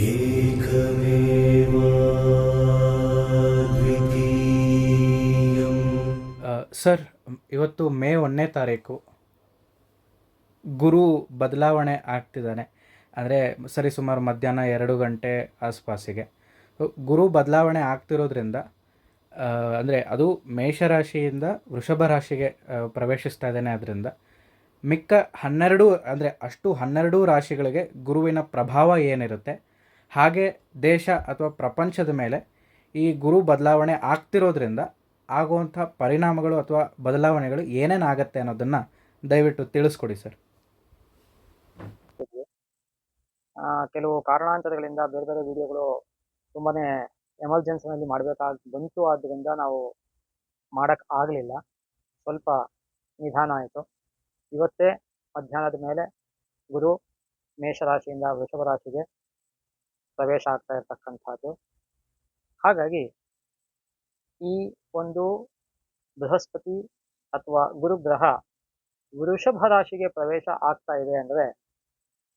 ಏಕಮೇವ ದ್ವಿತೀಯಂ. Sir, ಇವತ್ತು ಮೇ 1ನೇ ತಾರೀಕು. ಗುರು ಬದಲಾವಣೆ ಆಗ್ತಿದ್ದಾನೆ. ಅಂದರೆ ಸರಿಸುಮಾರು ಮಧ್ಯಾಹ್ನ 2 ಗಂಟೆ ಆಸುಪಾಸಿಗೆ ಗುರು ಬದಲಾವಣೆ ಆಗ್ತಿರೋದ್ರಿಂದ ಅಂದರೆ ಅದು ಮೇಷರಾಶಿಯಿಂದ ವೃಷಭ ರಾಶಿಗೆ ಪ್ರವೇಶಿಸ್ತಾ ಇದ್ದಾನೆ. ಅದರಿಂದ ಮಿಕ್ಕ 12 ಅಂದರೆ ಅಷ್ಟು 12 ರಾಶಿಗಳಿಗೆ ಗುರುವಿನ ಪ್ರಭಾವ ಏನಿರುತ್ತೆ, ಹಾಗೆ ದೇಶ ಅಥವಾ ಪ್ರಪಂಚದ ಮೇಲೆ ಈ ಗುರು ಬದಲಾವಣೆ ಆಗ್ತಿರೋದ್ರಿಂದ ಆಗುವಂಥ ಪರಿಣಾಮಗಳು ಅಥವಾ ಬದಲಾವಣೆಗಳು ಏನೇನಾಗತ್ತೆ ಅನ್ನೋದನ್ನು ದಯವಿಟ್ಟು ತಿಳಿಸ್ಕೊಡಿ ಸರ್. ಕೆಲವು ಕಾರಣಾಂತರಗಳಿಂದ ಬೇರೆ ಬೇರೆ ವಿಡಿಯೋಗಳು ತುಂಬಾನೇ ಎಮರ್ಜೆನ್ಸಿನಲ್ಲಿ ಮಾಡಬೇಕಾಗಿ ಬಂತು. ಆದ್ದರಿಂದ ನಾವು ಮಾಡಕ್ ಆಗಲಿಲ್ಲ, ಸ್ವಲ್ಪ ನಿಧಾನ ಆಯಿತು. ಇವತ್ತೇ ಮಧ್ಯಾಹ್ನದ ಮೇಲೆ ಗುರು ಮೇಷರಾಶಿಯಿಂದ ವೃಷಭ ರಾಶಿಗೆ ಪ್ರವೇಶ ಆಗ್ತಾ ಇರತಕ್ಕಂಥದ್ದು. ಹಾಗಾಗಿ ಈ ಒಂದು ಬೃಹಸ್ಪತಿ ಅಥವಾ ಗುರುಗ್ರಹ ವೃಷಭ ರಾಶಿಗೆ ಪ್ರವೇಶ ಆಗ್ತಾ ಇದೆ ಅಂದರೆ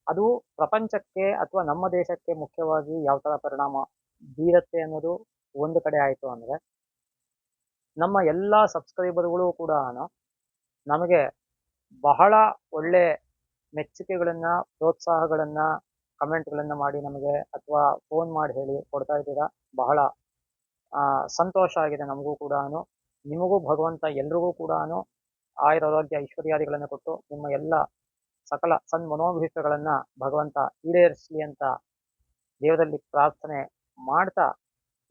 ಅದು ಪ್ರಪಂಚಕ್ಕೆ ಅಥವಾ ನಮ್ಮ ದೇಶಕ್ಕೆ ಮುಖ್ಯವಾಗಿ ಯಾವ ಥರ ಪರಿಣಾಮ ಬೀರತ್ತೆ ಅನ್ನೋದು ಒಂದು ಕಡೆ ಆಯಿತು ಅಂದರೆ, ನಮ್ಮ ಎಲ್ಲ ಸಬ್ಸ್ಕ್ರೈಬರ್ಗಳು ಕೂಡ ನಮಗೆ ಬಹಳ ಒಳ್ಳೆ ಮೆಚ್ಚುಗೆಗಳನ್ನು, ಪ್ರೋತ್ಸಾಹಗಳನ್ನು, ಕಮೆಂಟ್ಗಳನ್ನು ಮಾಡಿ ನಮಗೆ ಅಥವಾ ಫೋನ್ ಮಾಡಿ ಹೇಳಿ ಕೊಡ್ತಾ ಇದ್ದೀರಾ. ಬಹಳ ಸಂತೋಷ ಆಗಿದೆ ನಮಗೂ ಕೂಡ. ನಿಮಗೂ ಭಗವಂತ ಎಲ್ರಿಗೂ ಕೂಡ ಆಯುರಾರೋಗ್ಯ ಐಶ್ವರ್ಯಾದಿಗಳನ್ನು ಕೊಟ್ಟು ನಿಮ್ಮ ಎಲ್ಲ ಸಕಲ ಸನ್ಮನೋಭೀಷ್ಟಗಳನ್ನು ಭಗವಂತ ಈಡೇರಿಸಲಿ ಅಂತ ದೇವರಲ್ಲಿ ಪ್ರಾರ್ಥನೆ ಮಾಡ್ತಾ,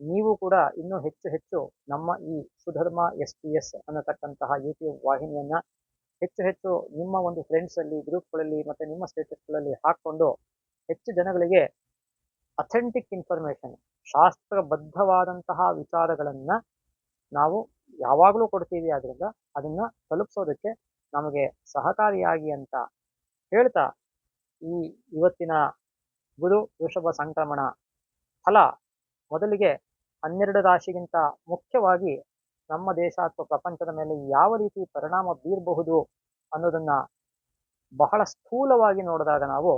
ನೀವು ಕೂಡ ಇನ್ನೂ ಹೆಚ್ಚು ಹೆಚ್ಚು ನಮ್ಮ ಈ ಸುಧರ್ಮ SPS ಅನ್ನತಕ್ಕಂತಹ ಯೂಟ್ಯೂಬ್ ವಾಹಿನಿಯನ್ನು ಹೆಚ್ಚು ಹೆಚ್ಚು ನಿಮ್ಮ ಒಂದು ಫ್ರೆಂಡ್ಸಲ್ಲಿ, ಗ್ರೂಪ್ಗಳಲ್ಲಿ ಮತ್ತು ನಿಮ್ಮ ಸ್ಟೇಟಸ್ಗಳಲ್ಲಿ ಹಾಕ್ಕೊಂಡು ಹೆಚ್ಚು ಜನಗಳಿಗೆ ಅಥೆಂಟಿಕ್ ಇನ್ಫಾರ್ಮೇಷನ್, ಶಾಸ್ತ್ರಬದ್ಧವಾದಂತಹ ವಿಚಾರಗಳನ್ನು ನಾವು ಯಾವಾಗಲೂ ಕೊಡ್ತೀವಿ. ಆದ್ದರಿಂದ ಅದನ್ನು ತಲುಪಿಸೋದಕ್ಕೆ ನಮಗೆ ಸಹಕಾರಿಯಾಗಿ ಅಂತ ಹೇಳ್ತಾ, ಈ ಇವತ್ತಿನ ಗುರು ವೃಷಭ ಸಂಕ್ರಮಣ ಫಲ ಮೊದಲಿಗೆ 12 ರಾಶಿಗಿಂತ ಮುಖ್ಯವಾಗಿ ನಮ್ಮ ದೇಶ ಅಥವಾ ಪ್ರಪಂಚದ ಮೇಲೆ ಯಾವ ರೀತಿ ಪರಿಣಾಮ ಬೀರಬಹುದು ಅನ್ನೋದನ್ನ ಬಹಳ ಸ್ಥೂಲವಾಗಿ ನೋಡಿದಾಗ ನಾವು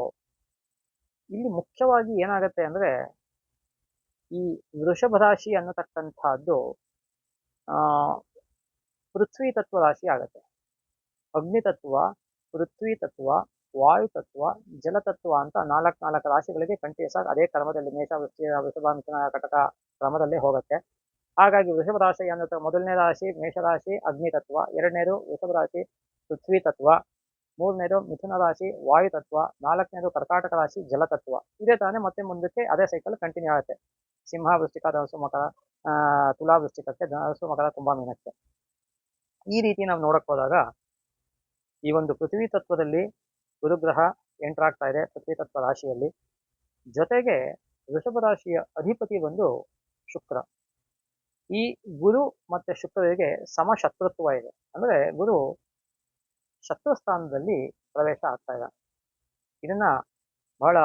ಇಲ್ಲಿ ಮುಖ್ಯವಾಗಿ ಏನಾಗುತ್ತೆ ಅಂದರೆ, ಈ ವೃಷಭ ರಾಶಿ ಅನ್ನತಕ್ಕಂಥದ್ದು ಪೃಥ್ವಿ ತತ್ವ ರಾಶಿ ಆಗುತ್ತೆ. ಅಗ್ನಿತತ್ವ, ಪೃಥ್ವಿ ತತ್ವ, ವಾಯುತತ್ವ, ಜಲತತ್ವ ಅಂತ 4 ರಾಶಿಗಳಿಗೆ ಕಂಟಿನ್ಯೂಸ್ ಆಗಿ ಅದೇ ಕ್ರಮದಲ್ಲಿ ಮೇಷ, ವೃಷಭ, ಮಿಥುನ, ಕಟಕ ಕ್ರಮದಲ್ಲೇ ಹೋಗುತ್ತೆ. ಹಾಗಾಗಿ ವೃಷಭ ರಾಶಿ ಅನ್ನೋ ಮೊದಲನೇ ರಾಶಿ ಮೇಷರಾಶಿ ಅಗ್ನಿತತ್ವ, ಎರಡನೇದು ವೃಷಭ ರಾಶಿ ಪೃಥ್ವಿ ತತ್ವ, ಮೂರನೇದು ಮಿಥುನ ರಾಶಿ ವಾಯುತತ್ವ, ನಾಲ್ಕನೇದು ಕರ್ಕಾಟಕ ರಾಶಿ ಜಲತತ್ವ. ಇದೇ ತಾನೇ ಮತ್ತೆ ಮುಂದಕ್ಕೆ ಅದೇ ಸೈಕಲ್ ಕಂಟಿನ್ಯೂ ಆಗುತ್ತೆ. ಸಿಂಹ, ವೃಶ್ಚಿಕ, ಧನಸ್ಸು, ಮಕರ, ತುಲಾ ವೃಶ್ಚಿಕಕ್ಕೆ, ಧನಸ್ಸು, ಮಕರ, ಕುಂಭ, ಮೀನಕ್ಕೆ. ಈ ರೀತಿ ನಾವು ನೋಡಕ್ ಹೋದಾಗ ಈ ಒಂದು ಪೃಥ್ವಿ ತತ್ವದಲ್ಲಿ ಗುರುಗ್ರಹ ಎಂಟರ್ ಆಗ್ತಾ ಇದೆ ಪೃಥ್ವಿ ತತ್ವ ರಾಶಿಯಲ್ಲಿ. ಜೊತೆಗೆ ವೃಷಭ ರಾಶಿಯ ಅಧಿಪತಿ ಬಂದು ಶುಕ್ರ. ಈ ಗುರು ಮತ್ತೆ ಶುಕ್ರರಿಗೆ ಸಮಶತ್ರುತ್ವ ಇದೆ. ಅಂದ್ರೆ ಗುರು ಶತ್ರು ಸ್ಥಾನದಲ್ಲಿ ಪ್ರವೇಶ ಆಗ್ತಾ ಇದೆ. ಇದನ್ನ ಬಹಳ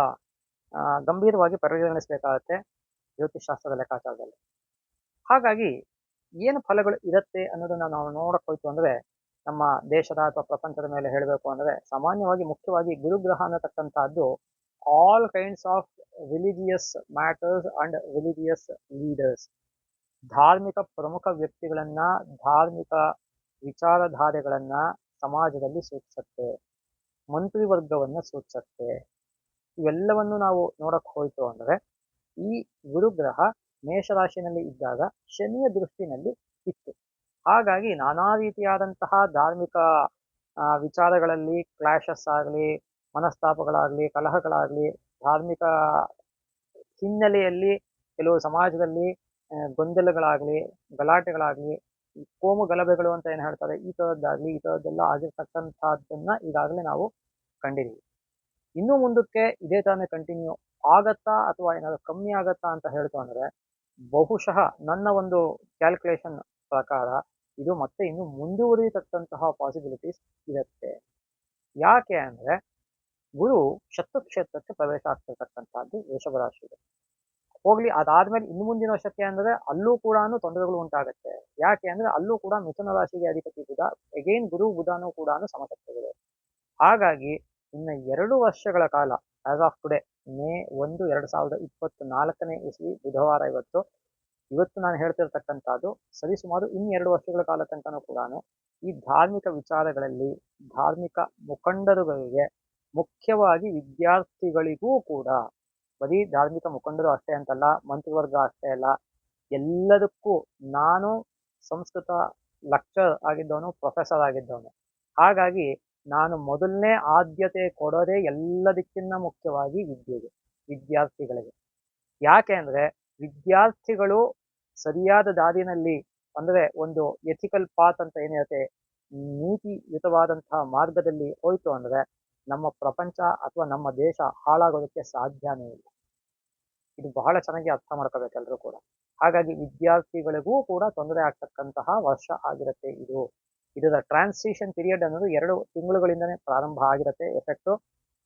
ಗಂಭೀರವಾಗಿ ಪರಿಗಣಿಸಬೇಕಾಗತ್ತೆ ಜ್ಯೋತಿಷಾಸ್ತ್ರದ ಲೆಕ್ಕಾಚಾರದಲ್ಲಿ. ಹಾಗಾಗಿ ಏನು ಫಲಗಳು ಇರುತ್ತೆ ಅನ್ನೋದನ್ನ ನಾವು ನೋಡಕ್ ಹೋಯ್ತು ಅಂದ್ರೆ, ನಮ್ಮ ದೇಶದ ಅಥವಾ ಪ್ರಪಂಚದ ಮೇಲೆ ಹೇಳಬೇಕು ಅಂದ್ರೆ ಸಾಮಾನ್ಯವಾಗಿ ಮುಖ್ಯವಾಗಿ ಗುರುಗ್ರಹ ಅನ್ನತಕ್ಕಂಥದ್ದು all kinds of religious matters and religious leaders, ಧಾರ್ಮಿಕ ಪ್ರಮುಖ ವ್ಯಕ್ತಿಗಳನ್ನ, ಧಾರ್ಮಿಕ ವಿಚಾರಧಾರೆಗಳನ್ನ ಸಮಾಜದಲ್ಲಿ ಸೂಚಿಸುತ್ತೆ, ಮಂತ್ರಿವರ್ಗವನ್ನ ಸೂಚಿಸುತ್ತೆ. ಇವೆಲ್ಲವನ್ನು ನಾವು ನೋಡಕ್ ಹೋಯ್ತು ಅಂದ್ರೆ, ಈ ಗುರುಗ್ರಹ ಮೇಷರಾಶಿನಲ್ಲಿ ಇದ್ದಾಗ ಶನಿಯ ದೃಷ್ಟಿನಲ್ಲಿ ಇತ್ತು. ಹಾಗಾಗಿ ನಾನಾ ರೀತಿಯಾದಂತಹ ಧಾರ್ಮಿಕ ವಿಚಾರಗಳಲ್ಲಿ ಕ್ಲಾಶಸ್ ಆಗಲಿ, ಮನಸ್ತಾಪಗಳಾಗಲಿ, ಕಲಹಗಳಾಗಲಿ, ಧಾರ್ಮಿಕ ಹಿನ್ನೆಲೆಯಲ್ಲಿ ಕೆಲವು ಸಮಾಜದಲ್ಲಿ ಗೊಂದಲಗಳಾಗಲಿ, ಗಲಾಟೆಗಳಾಗಲಿ, ಕೋಮು ಗಲಭೆಗಳು ಅಂತ ಏನು ಹೇಳ್ತಾರೆ, ಈ ಥರದ್ದಾಗಲಿ ಈ ಥರದ್ದೆಲ್ಲ ಆಗಿರ್ತಕ್ಕಂಥದ್ದನ್ನ ಈಗಾಗಲೇ ನಾವು ಕಂಡಿದ್ದೀವಿ. ಇನ್ನೂ ಮುಂದಕ್ಕೆ ಇದೇ ತಾನೇ ಕಂಟಿನ್ಯೂ ಆಗತ್ತಾ ಅಥವಾ ಏನಾದರೂ ಕಮ್ಮಿ ಆಗತ್ತಾ ಅಂತ ಹೇಳ್ತು ಅಂದರೆ, ಬಹುಶಃ ನನ್ನ ಒಂದು ಕ್ಯಾಲ್ಕುಲೇಷನ್ ಪ್ರಕಾರ ಇದು ಮತ್ತೆ ಇನ್ನೂ ಮುಂದುವರಿಯತಕ್ಕಂತಹ ಪಾಸಿಬಿಲಿಟೀಸ್ ಇರುತ್ತೆ. ಯಾಕೆ ಅಂದರೆ, ಗುರು ಶತ್ರುಕ್ಷೇತ್ರಕ್ಕೆ ಪ್ರವೇಶ ಆಗ್ತಿರ್ತಕ್ಕಂಥದ್ದು ವೃಷಭ ರಾಶಿಗೆ. ಹೋಗ್ಲಿ, ಅದಾದ್ಮೇಲೆ ಇನ್ನು ಮುಂದಿನ ವರ್ಷಕ್ಕೆ ಅಂದರೆ ಅಲ್ಲೂ ಕೂಡ ತೊಂದರೆಗಳು ಉಂಟಾಗುತ್ತೆ. ಯಾಕೆ ಅಂದರೆ ಅಲ್ಲೂ ಕೂಡ ಮಿಥುನ ರಾಶಿಗೆ ಅಧಿಪತಿ ಬುಧ, ಅಗೈನ್ ಗುರು ಬುಧನೂ ಕೂಡ ಸಮಶತ್ರುಗಳು. ಹಾಗಾಗಿ ಇನ್ನು 2 ವರ್ಷಗಳ ಕಾಲ ಆಸ್ ಆಫ್ ಟುಡೇ ಮೇ 1, 2024 ಇಸ್ವಿ ಬುಧವಾರ ಇವತ್ತು ನಾನು ಹೇಳ್ತಿರ್ತಕ್ಕಂಥದ್ದು ಸರಿಸುಮಾರು ಇನ್ನೆರಡು ವರ್ಷಗಳ ಕಾಲ ತನಕನೂ ಕೂಡ ಈ ಧಾರ್ಮಿಕ ವಿಚಾರಗಳಲ್ಲಿ ಧಾರ್ಮಿಕ ಮುಖಂಡರುಗಳಿಗೆ ಮುಖ್ಯವಾಗಿ ವಿದ್ಯಾರ್ಥಿಗಳಿಗೂ ಕೂಡ, ಬರೀ ಧಾರ್ಮಿಕ ಮುಖಂಡರು ಅಷ್ಟೇ ಅಂತಲ್ಲ, ಮಂತ್ರಿವರ್ಗ ಅಷ್ಟೇ ಅಲ್ಲ, ಎಲ್ಲದಕ್ಕೂ ನಾನು ಸಂಸ್ಕೃತ ಲೆಕ್ಚರ್ ಆಗಿದ್ದವನು, ಪ್ರೊಫೆಸರ್ ಆಗಿದ್ದವನು. ಹಾಗಾಗಿ ನಾನು ಮೊದಲನೇ ಆದ್ಯತೆ ಕೊಡೋದೇ ಎಲ್ಲದಕ್ಕಿಂತ ಮುಖ್ಯವಾಗಿ ವಿದ್ಯಾರ್ಥಿಗಳಿಗೆ. ಯಾಕೆ ಅಂದ್ರೆ ವಿದ್ಯಾರ್ಥಿಗಳು ಸರಿಯಾದ ದಾರಿನಲ್ಲಿ, ಅಂದ್ರೆ ಒಂದು ಎಥಿಕಲ್ ಪಾತ್ ಅಂತ ಏನಿರುತ್ತೆ, ನೀತಿಯುತವಾದಂತಹ ಮಾರ್ಗದಲ್ಲಿ ಹೋಯ್ತು ಅಂದ್ರೆ ನಮ್ಮ ಪ್ರಪಂಚ ಅಥವಾ ನಮ್ಮ ದೇಶ ಹಾಳಾಗೋದಕ್ಕೆ ಸಾಧ್ಯನೇ ಇಲ್ಲ. ಇದು ಬಹಳ ಚೆನ್ನಾಗಿ ಅರ್ಥ ಮಾಡ್ಕೋಬೇಕು ಎಲ್ಲರೂ ಕೂಡ. ಹಾಗಾಗಿ ವಿದ್ಯಾರ್ಥಿಗಳಿಗೂ ಕೂಡ ತೊಂದರೆ ಆಗ್ತಕ್ಕಂತಹ ವರ್ಷ ಆಗಿರುತ್ತೆ ಇದರ ಟ್ರಾನ್ಸಿಷನ್ ಪೀರಿಯಡ್ ಅನ್ನೋದು 2 ತಿಂಗಳುಗಳಿಂದನೇ ಪ್ರಾರಂಭ ಆಗಿರುತ್ತೆ ಎಫೆಕ್ಟು.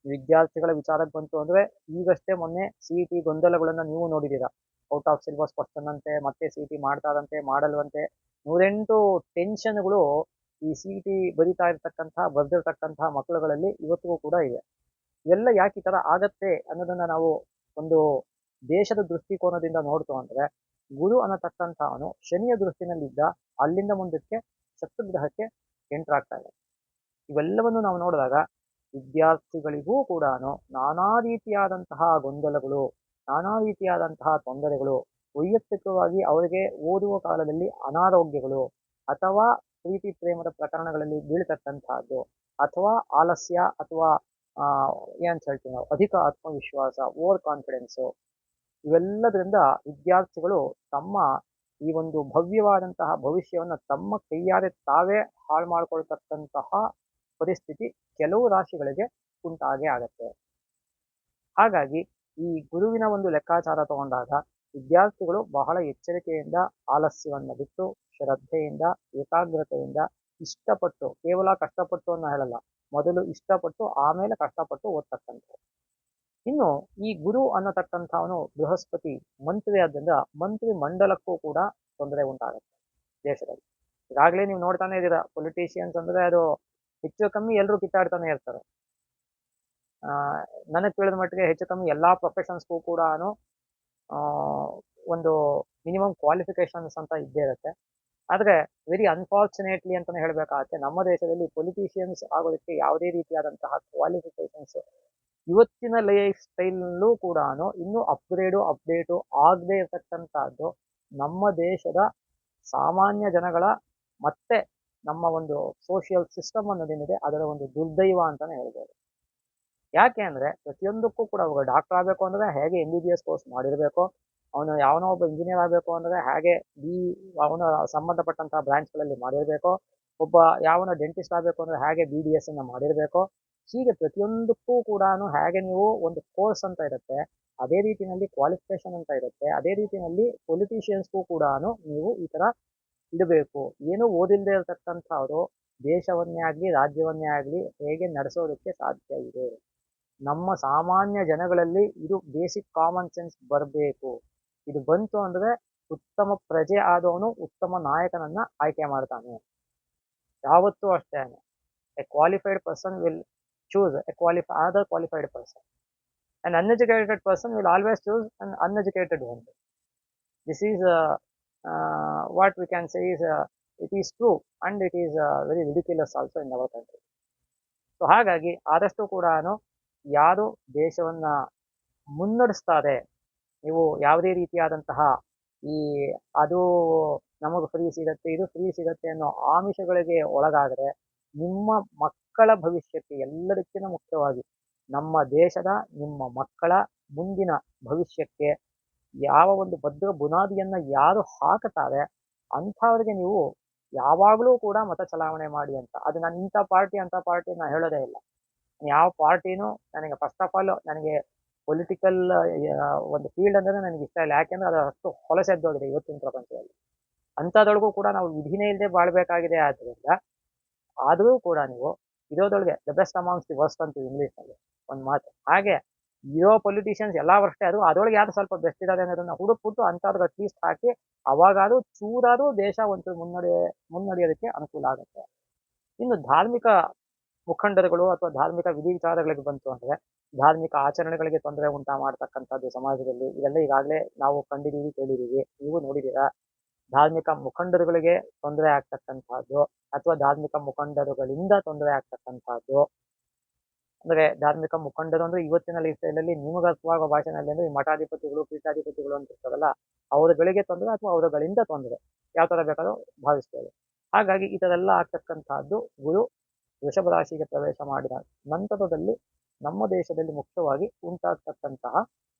ವಿದ್ಯಾರ್ಥಿಗಳ ವಿಚಾರಕ್ಕೆ ಬಂತು ಅಂದ್ರೆ ಈಗಷ್ಟೇ ಮೊನ್ನೆ CET ಗೊಂದಲಗಳನ್ನ ನೀವು ನೋಡಿದ್ದೀರಾ. ಔಟ್ ಆಫ್ ಸಿಲೆಬಸ್ ಕ್ವಶನ್ ಅಂತೆ, ಮತ್ತೆ CET ಮಾಡ್ತಾರಂತೆ, ಮಾಡಲ್ವಂತೆ, 108 ಟೆನ್ಷನ್ಗಳು ಈ CET ಬರ್ದಿರ್ತಕ್ಕಂತಹ ಮಕ್ಕಳುಗಳಲ್ಲಿ ಇವತ್ತಿಗೂ ಕೂಡ ಇವೆ. ಇವೆಲ್ಲ ಯಾಕೆ ಈ ತರ ಆಗತ್ತೆ ಅನ್ನೋದನ್ನ ನಾವು ಒಂದು ದೇಶದ ದೃಷ್ಟಿಕೋನದಿಂದ ನೋಡ್ತು ಅಂದ್ರೆ, ಗುರು ಅನ್ನತಕ್ಕಂಥವನು ಶನಿಯ ದೃಷ್ಟಿನಲ್ಲಿದ್ದ ಅಲ್ಲಿಂದ ಮುಂದಕ್ಕೆ ಶತ್ರುಗ್ರಹಕ್ಕೆ ಎಂಟರ್ ಆಗ್ತಾ ಇದೆ. ಇವೆಲ್ಲವನ್ನು ನಾವು ನೋಡಿದಾಗ ವಿದ್ಯಾರ್ಥಿಗಳಿಗೂ ಕೂಡ ನಾನಾ ರೀತಿಯಾದಂತಹ ಗೊಂದಲಗಳು, ನಾನಾ ರೀತಿಯಾದಂತಹ ತೊಂದರೆಗಳು, ವೈಯಕ್ತಿಕವಾಗಿ ಅವರಿಗೆ ಓದುವ ಕಾಲದಲ್ಲಿ ಅನಾರೋಗ್ಯಗಳು, ಅಥವಾ ಪ್ರೀತಿ ಪ್ರೇಮದ ಪ್ರಕರಣಗಳಲ್ಲಿ ಬೀಳ್ತಕ್ಕಂತಹದ್ದು, ಅಥವಾ ಆಲಸ್ಯ, ಅಥವಾ ಏನ್ ಹೇಳ್ತೀವಿ ನಾವು ಅಧಿಕ ಆತ್ಮವಿಶ್ವಾಸ, ಓವರ್ ಕಾನ್ಫಿಡೆನ್ಸು, ಇವೆಲ್ಲದರಿಂದ ವಿದ್ಯಾರ್ಥಿಗಳು ತಮ್ಮ ಈ ಒಂದು ಭವ್ಯವಾದಂತಹ ಭವಿಷ್ಯವನ್ನು ತಮ್ಮ ಕೈಯಾರೆ ತಾವೇ ಹಾಳು ಮಾಡ್ಕೊಳ್ತಕ್ಕಂತಹ ಪರಿಸ್ಥಿತಿ ಕೆಲವು ರಾಶಿಗಳಿಗೆ ಉಂಟಾಗೇ ಆಗತ್ತೆ. ಹಾಗಾಗಿ ಈ ಗುರುವಿನ ಒಂದು ಲೆಕ್ಕಾಚಾರ ತಗೊಂಡಾಗ ವಿದ್ಯಾರ್ಥಿಗಳು ಬಹಳ ಎಚ್ಚರಿಕೆಯಿಂದ, ಆಲಸ್ಯವನ್ನು ಬಿಟ್ಟು, ಶ್ರದ್ಧೆಯಿಂದ, ಏಕಾಗ್ರತೆಯಿಂದ, ಇಷ್ಟಪಟ್ಟು, ಕೇವಲ ಕಷ್ಟಪಟ್ಟು ಅನ್ನೋ ಹೇಳಲ್ಲ, ಮೊದಲು ಇಷ್ಟಪಟ್ಟು ಆಮೇಲೆ ಕಷ್ಟಪಟ್ಟು ಓದ್ತಕ್ಕಂಥದ್ದು. ಇನ್ನು ಈ ಗುರು ಅನ್ನತಕ್ಕಂಥವನು ಬೃಹಸ್ಪತಿ ಮಂತ್ರಿ ಆದ್ದರಿಂದ ಮಂತ್ರಿ ಮಂಡಲಕ್ಕೂ ಕೂಡ ತೊಂದರೆ ಉಂಟಾಗುತ್ತೆ ದೇಶದಲ್ಲಿ. ಈಗಾಗಲೇ ನೀವು ನೋಡ್ತಾನೆ ಇದ್ದೀರಾ, ಪೊಲಿಟಿಷಿಯನ್ಸ್ ಅಂದ್ರೆ ಅದು ಹೆಚ್ಚು ಕಮ್ಮಿ ಎಲ್ಲರೂ ಕಿತ್ತಾಡ್ತಾನೆ ಇರ್ತಾರೆ. ನನಗೆ ತಿಳಿದ ಮಟ್ಟಿಗೆ ಹೆಚ್ಚು ಕಮ್ಮಿ ಎಲ್ಲಾ ಪ್ರೊಫೆಷನ್ಸ್ಗೂ ಕೂಡ ಒಂದು ಮಿನಿಮಮ್ ಕ್ವಾಲಿಫಿಕೇಶನ್ಸ್ ಅಂತ ಇದ್ದೇ ಇರುತ್ತೆ. ಆದ್ರೆ ವೆರಿ ಅನ್ಫಾರ್ಚುನೇಟ್ಲಿ ಅಂತಾನೆ ಹೇಳ್ಬೇಕಾಗತ್ತೆ, ನಮ್ಮ ದೇಶದಲ್ಲಿ ಪೊಲಿಟಿಷಿಯನ್ಸ್ ಆಗೋದಕ್ಕೆ ಯಾವುದೇ ರೀತಿಯಾದಂತಹ ಕ್ವಾಲಿಫಿಕೇಶನ್ಸ್ ಇವತ್ತಿನ ಲೈಫ್ ಸ್ಟೈಲ್ನಲ್ಲೂ ಕೂಡ ಇನ್ನೂ ಅಪ್ಡೇಟು ಆಗದೆ ಇರತಕ್ಕಂಥದ್ದು ನಮ್ಮ ದೇಶದ ಸಾಮಾನ್ಯ ಜನಗಳ ಮತ್ತೆ ನಮ್ಮ ಒಂದು ಸೋಷಿಯಲ್ ಸಿಸ್ಟಮ್ ಅನ್ನೋದೇನಿದೆ ಅದರ ಒಂದು ದುರ್ದೈವ ಅಂತಾನೆ ಹೇಳ್ಬೋದು. ಯಾಕೆ ಅಂದ್ರೆ ಪ್ರತಿಯೊಂದಕ್ಕೂ ಕೂಡ ಒಬ್ಬ ಡಾಕ್ಟರ್ ಆಗಬೇಕು ಅಂದ್ರೆ ಹೇಗೆ MBBS ಕೋರ್ಸ್ ಮಾಡಿರಬೇಕು, ಅವನು ಯಾವನೋ ಒಬ್ಬ ಇಂಜಿನಿಯರ್ ಆಗಬೇಕು ಅಂದ್ರೆ ಹೇಗೆ ಅವನ ಸಂಬಂಧಪಟ್ಟಂತಹ ಬ್ರಾಂಚ್ಗಳಲ್ಲಿ ಮಾಡಿರಬೇಕು, ಒಬ್ಬ ಯಾವನ ಡೆಂಟಿಸ್ಟ್ ಆಗಬೇಕು ಅಂದ್ರೆ ಹೇಗೆ BDS ಅನ್ನ ಮಾಡಿರಬೇಕು. ಹೀಗೆ ಪ್ರತಿಯೊಂದಕ್ಕೂ ಕೂಡ ಹೇಗೆ ನೀವು ಒಂದು ಕೋರ್ಸ್ ಅಂತ ಇರುತ್ತೆ, ಅದೇ ರೀತಿಯಲ್ಲಿ ಕ್ವಾಲಿಫಿಕೇಶನ್ ಅಂತ ಇರುತ್ತೆ, ಅದೇ ರೀತಿಯಲ್ಲಿ ಪೊಲಿಟಿಷಿಯನ್ಸ್ಗೂ ಕೂಡ ನೀವು ಈ ತರ ಇಡಬೇಕು. ಏನು ಓದಿಲ್ಲದೆ ಇರತಕ್ಕಂಥವ್ರು ದೇಶವನ್ನೇ ಆಗ್ಲಿ ರಾಜ್ಯವನ್ನೇ ಆಗ್ಲಿ ಹೇಗೆ ನಡೆಸೋದಕ್ಕೆ ಸಾಧ್ಯ ಇದೆ? ನಮ್ಮ ಸಾಮಾನ್ಯ ಜನಗಳಲ್ಲಿ ಇದು ಬೇಸಿಕ್ ಕಾಮನ್ ಸೆನ್ಸ್ ಬರಬೇಕು. ಇದು ಬಂತು ಅಂದ್ರೆ ಉತ್ತಮ ಪ್ರಜೆ ಆದವನು ಉತ್ತಮ ನಾಯಕನನ್ನ ಆಯ್ಕೆ ಮಾಡ್ತಾನೆ. ಯಾವತ್ತೂ ಅಷ್ಟೇ, A qualified person will choose other qualified person. An uneducated person will always choose an uneducated one. This is what we can say is it is true and it is very ridiculous also in our country. So ಹಾಗಾಗಿ ಆದಷ್ಟು ಕೂಡ ಯಾರು ದೇಶವನ್ನ ಮುನ್ನಡೆಸ್ತಾರೆ, ನೀವು ಯಾವುದೇ ರೀತಿಯಾದಂತಹ ಈ ಅದು ನಮಗೆ ಫ್ರೀ ಸಿಗತ್ತೆ, ಇದು ಫ್ರೀ ಸಿಗತ್ತೆ ಅನ್ನೋ ಆಮಿಷಗಳಿಗೆ ಒಳಗಾದರೆ ನಿಮ್ಮ ಮಕ್ಕಳ ಭವಿಷ್ಯಕ್ಕೆ, ಎಲ್ಲದಕ್ಕಿಂತ ಮುಖ್ಯವಾಗಿ ನಮ್ಮ ದೇಶದ ನಿಮ್ಮ ಮಕ್ಕಳ ಮುಂದಿನ ಭವಿಷ್ಯಕ್ಕೆ ಯಾವ ಒಂದು ಭದ್ರ ಬುನಾದಿಯನ್ನ ಯಾರು ಹಾಕುತ್ತಾರೆ ಅಂಥವ್ರಿಗೆ ನೀವು ಯಾವಾಗಲೂ ಕೂಡ ಮತ ಚಲಾವಣೆ ಮಾಡಿ ಅಂತ. ಅದು ನಾನು ಇಂಥ ಪಾರ್ಟಿ ಅಂತ ಪಾರ್ಟಿ ನಾನು ಹೇಳೋದೇ ಇಲ್ಲ. ಯಾವ ಪಾರ್ಟಿನೂ ನನಗೆ ಫಸ್ಟ್ ಆಫ್ ಆಲ್ ನನಗೆ ಪೊಲಿಟಿಕಲ್ ಒಂದು ಫೀಲ್ಡ್ ಅಂದ್ರೆ ನನಗೆ ಇಷ್ಟ ಇಲ್ಲ. ಯಾಕೆಂದ್ರೆ ಅದು ಅಷ್ಟು ಹೊಲಸೆದ್ದೋಗಿದೆ ಇವತ್ತಿನ ಪ್ರಪಂಚದಲ್ಲಿ. ಅಂಥದ್ರೊಳಗೂ ಕೂಡ ನಾವು ವಿಧಿನೇ ಇಲ್ಲದೆ ಬಾಳ್ಬೇಕಾಗಿದೆ. ಆದ್ರಿಂದ ಆದರೂ ಕೂಡ ನೀವು ಇರೋದೊಳಗೆ the best amongst the worst ಅಂತೀವಿ ಇಂಗ್ಲೀಷ್ನಲ್ಲಿ ಒಂದು ಮಾತು. ಹಾಗೆ ಇರೋ ಪೊಲಿಟಿಷಿಯನ್ಸ್ ಎಲ್ಲ ವರ್ಷೇ ಅದು ಅದರೊಳಗೆ ಯಾರು ಸ್ವಲ್ಪ ಬೆಸ್ಟ್ ಇದ್ದಾರೆ ಅನ್ನೋದನ್ನ ಹುಡುಕ್ಬಿಟ್ಟು ಅಂಥವ್ರಿಗೆ ಅಟ್ಲೀಸ್ಟ್ ಹಾಕಿ ಅವಾಗಾದ್ರೂ ಚೂರಾದ್ರೂ ದೇಶ ಒಂದು ಮುನ್ನಡೆಯೋದಕ್ಕೆ ಅನುಕೂಲ ಆಗುತ್ತೆ. ಇನ್ನು ಧಾರ್ಮಿಕ ಮುಖಂಡರುಗಳು ಅಥವಾ ಧಾರ್ಮಿಕ ವಿಧಿ ವಿಚಾರಗಳಿಗೆ ಬಂತು ಅಂದರೆ ಧಾರ್ಮಿಕ ಆಚರಣೆಗಳಿಗೆ ತೊಂದರೆ ಮಾಡ್ತಕ್ಕಂಥದ್ದು ಸಮಾಜದಲ್ಲಿ, ಇದೆಲ್ಲ ಈಗಾಗಲೇ ನಾವು ಕಂಡಿದ್ದೀವಿ, ಕೇಳಿದ್ದೀವಿ, ನೀವು ನೋಡಿದ್ದೀರಾ. ಧಾರ್ಮಿಕ ಮುಖಂಡರುಗಳಿಗೆ ತೊಂದರೆ ಆಗ್ತಕ್ಕಂಥದ್ದು ಅಥವಾ ಧಾರ್ಮಿಕ ಮುಖಂಡರುಗಳಿಂದ ತೊಂದರೆ ಆಗ್ತಕ್ಕಂಥದ್ದು. ಅಂದ್ರೆ ಧಾರ್ಮಿಕ ಮುಖಂಡರು ಅಂದ್ರೆ ಇವತ್ತಿನ ಲೈಫ್ ಸ್ಟೈಲಲ್ಲಿ ನಿಮಗೆ ಅರ್ಥವಾಗುವ ಭಾಷೆನಲ್ಲಿ ಅಂದ್ರೆ ಈ ಮಠಾಧಿಪತಿಗಳು, ಪೀಠಾಧಿಪತಿಗಳು ಅಂತ ಇರ್ತಾರಲ್ಲ, ಅವರುಗಳಿಗೆ ತೊಂದರೆ ಅಥವಾ ಅವರುಗಳಿಂದ ತೊಂದರೆ, ಯಾವ ತರ ಬೇಕಾದ್ರೂ ಭಾವಿಸ್ತೇವೆ. ಹಾಗಾಗಿ ಈ ತರ ಎಲ್ಲ ಆಗ್ತಕ್ಕಂಥದ್ದು ಗುರು ವೃಷಭ ರಾಶಿಗೆ ಪ್ರವೇಶ ಮಾಡಿದ ನಂತರದಲ್ಲಿ ನಮ್ಮ ದೇಶದಲ್ಲಿ ಮುಖ್ಯವಾಗಿ ಉಂಟಾಗ್ತಕ್ಕಂತಹ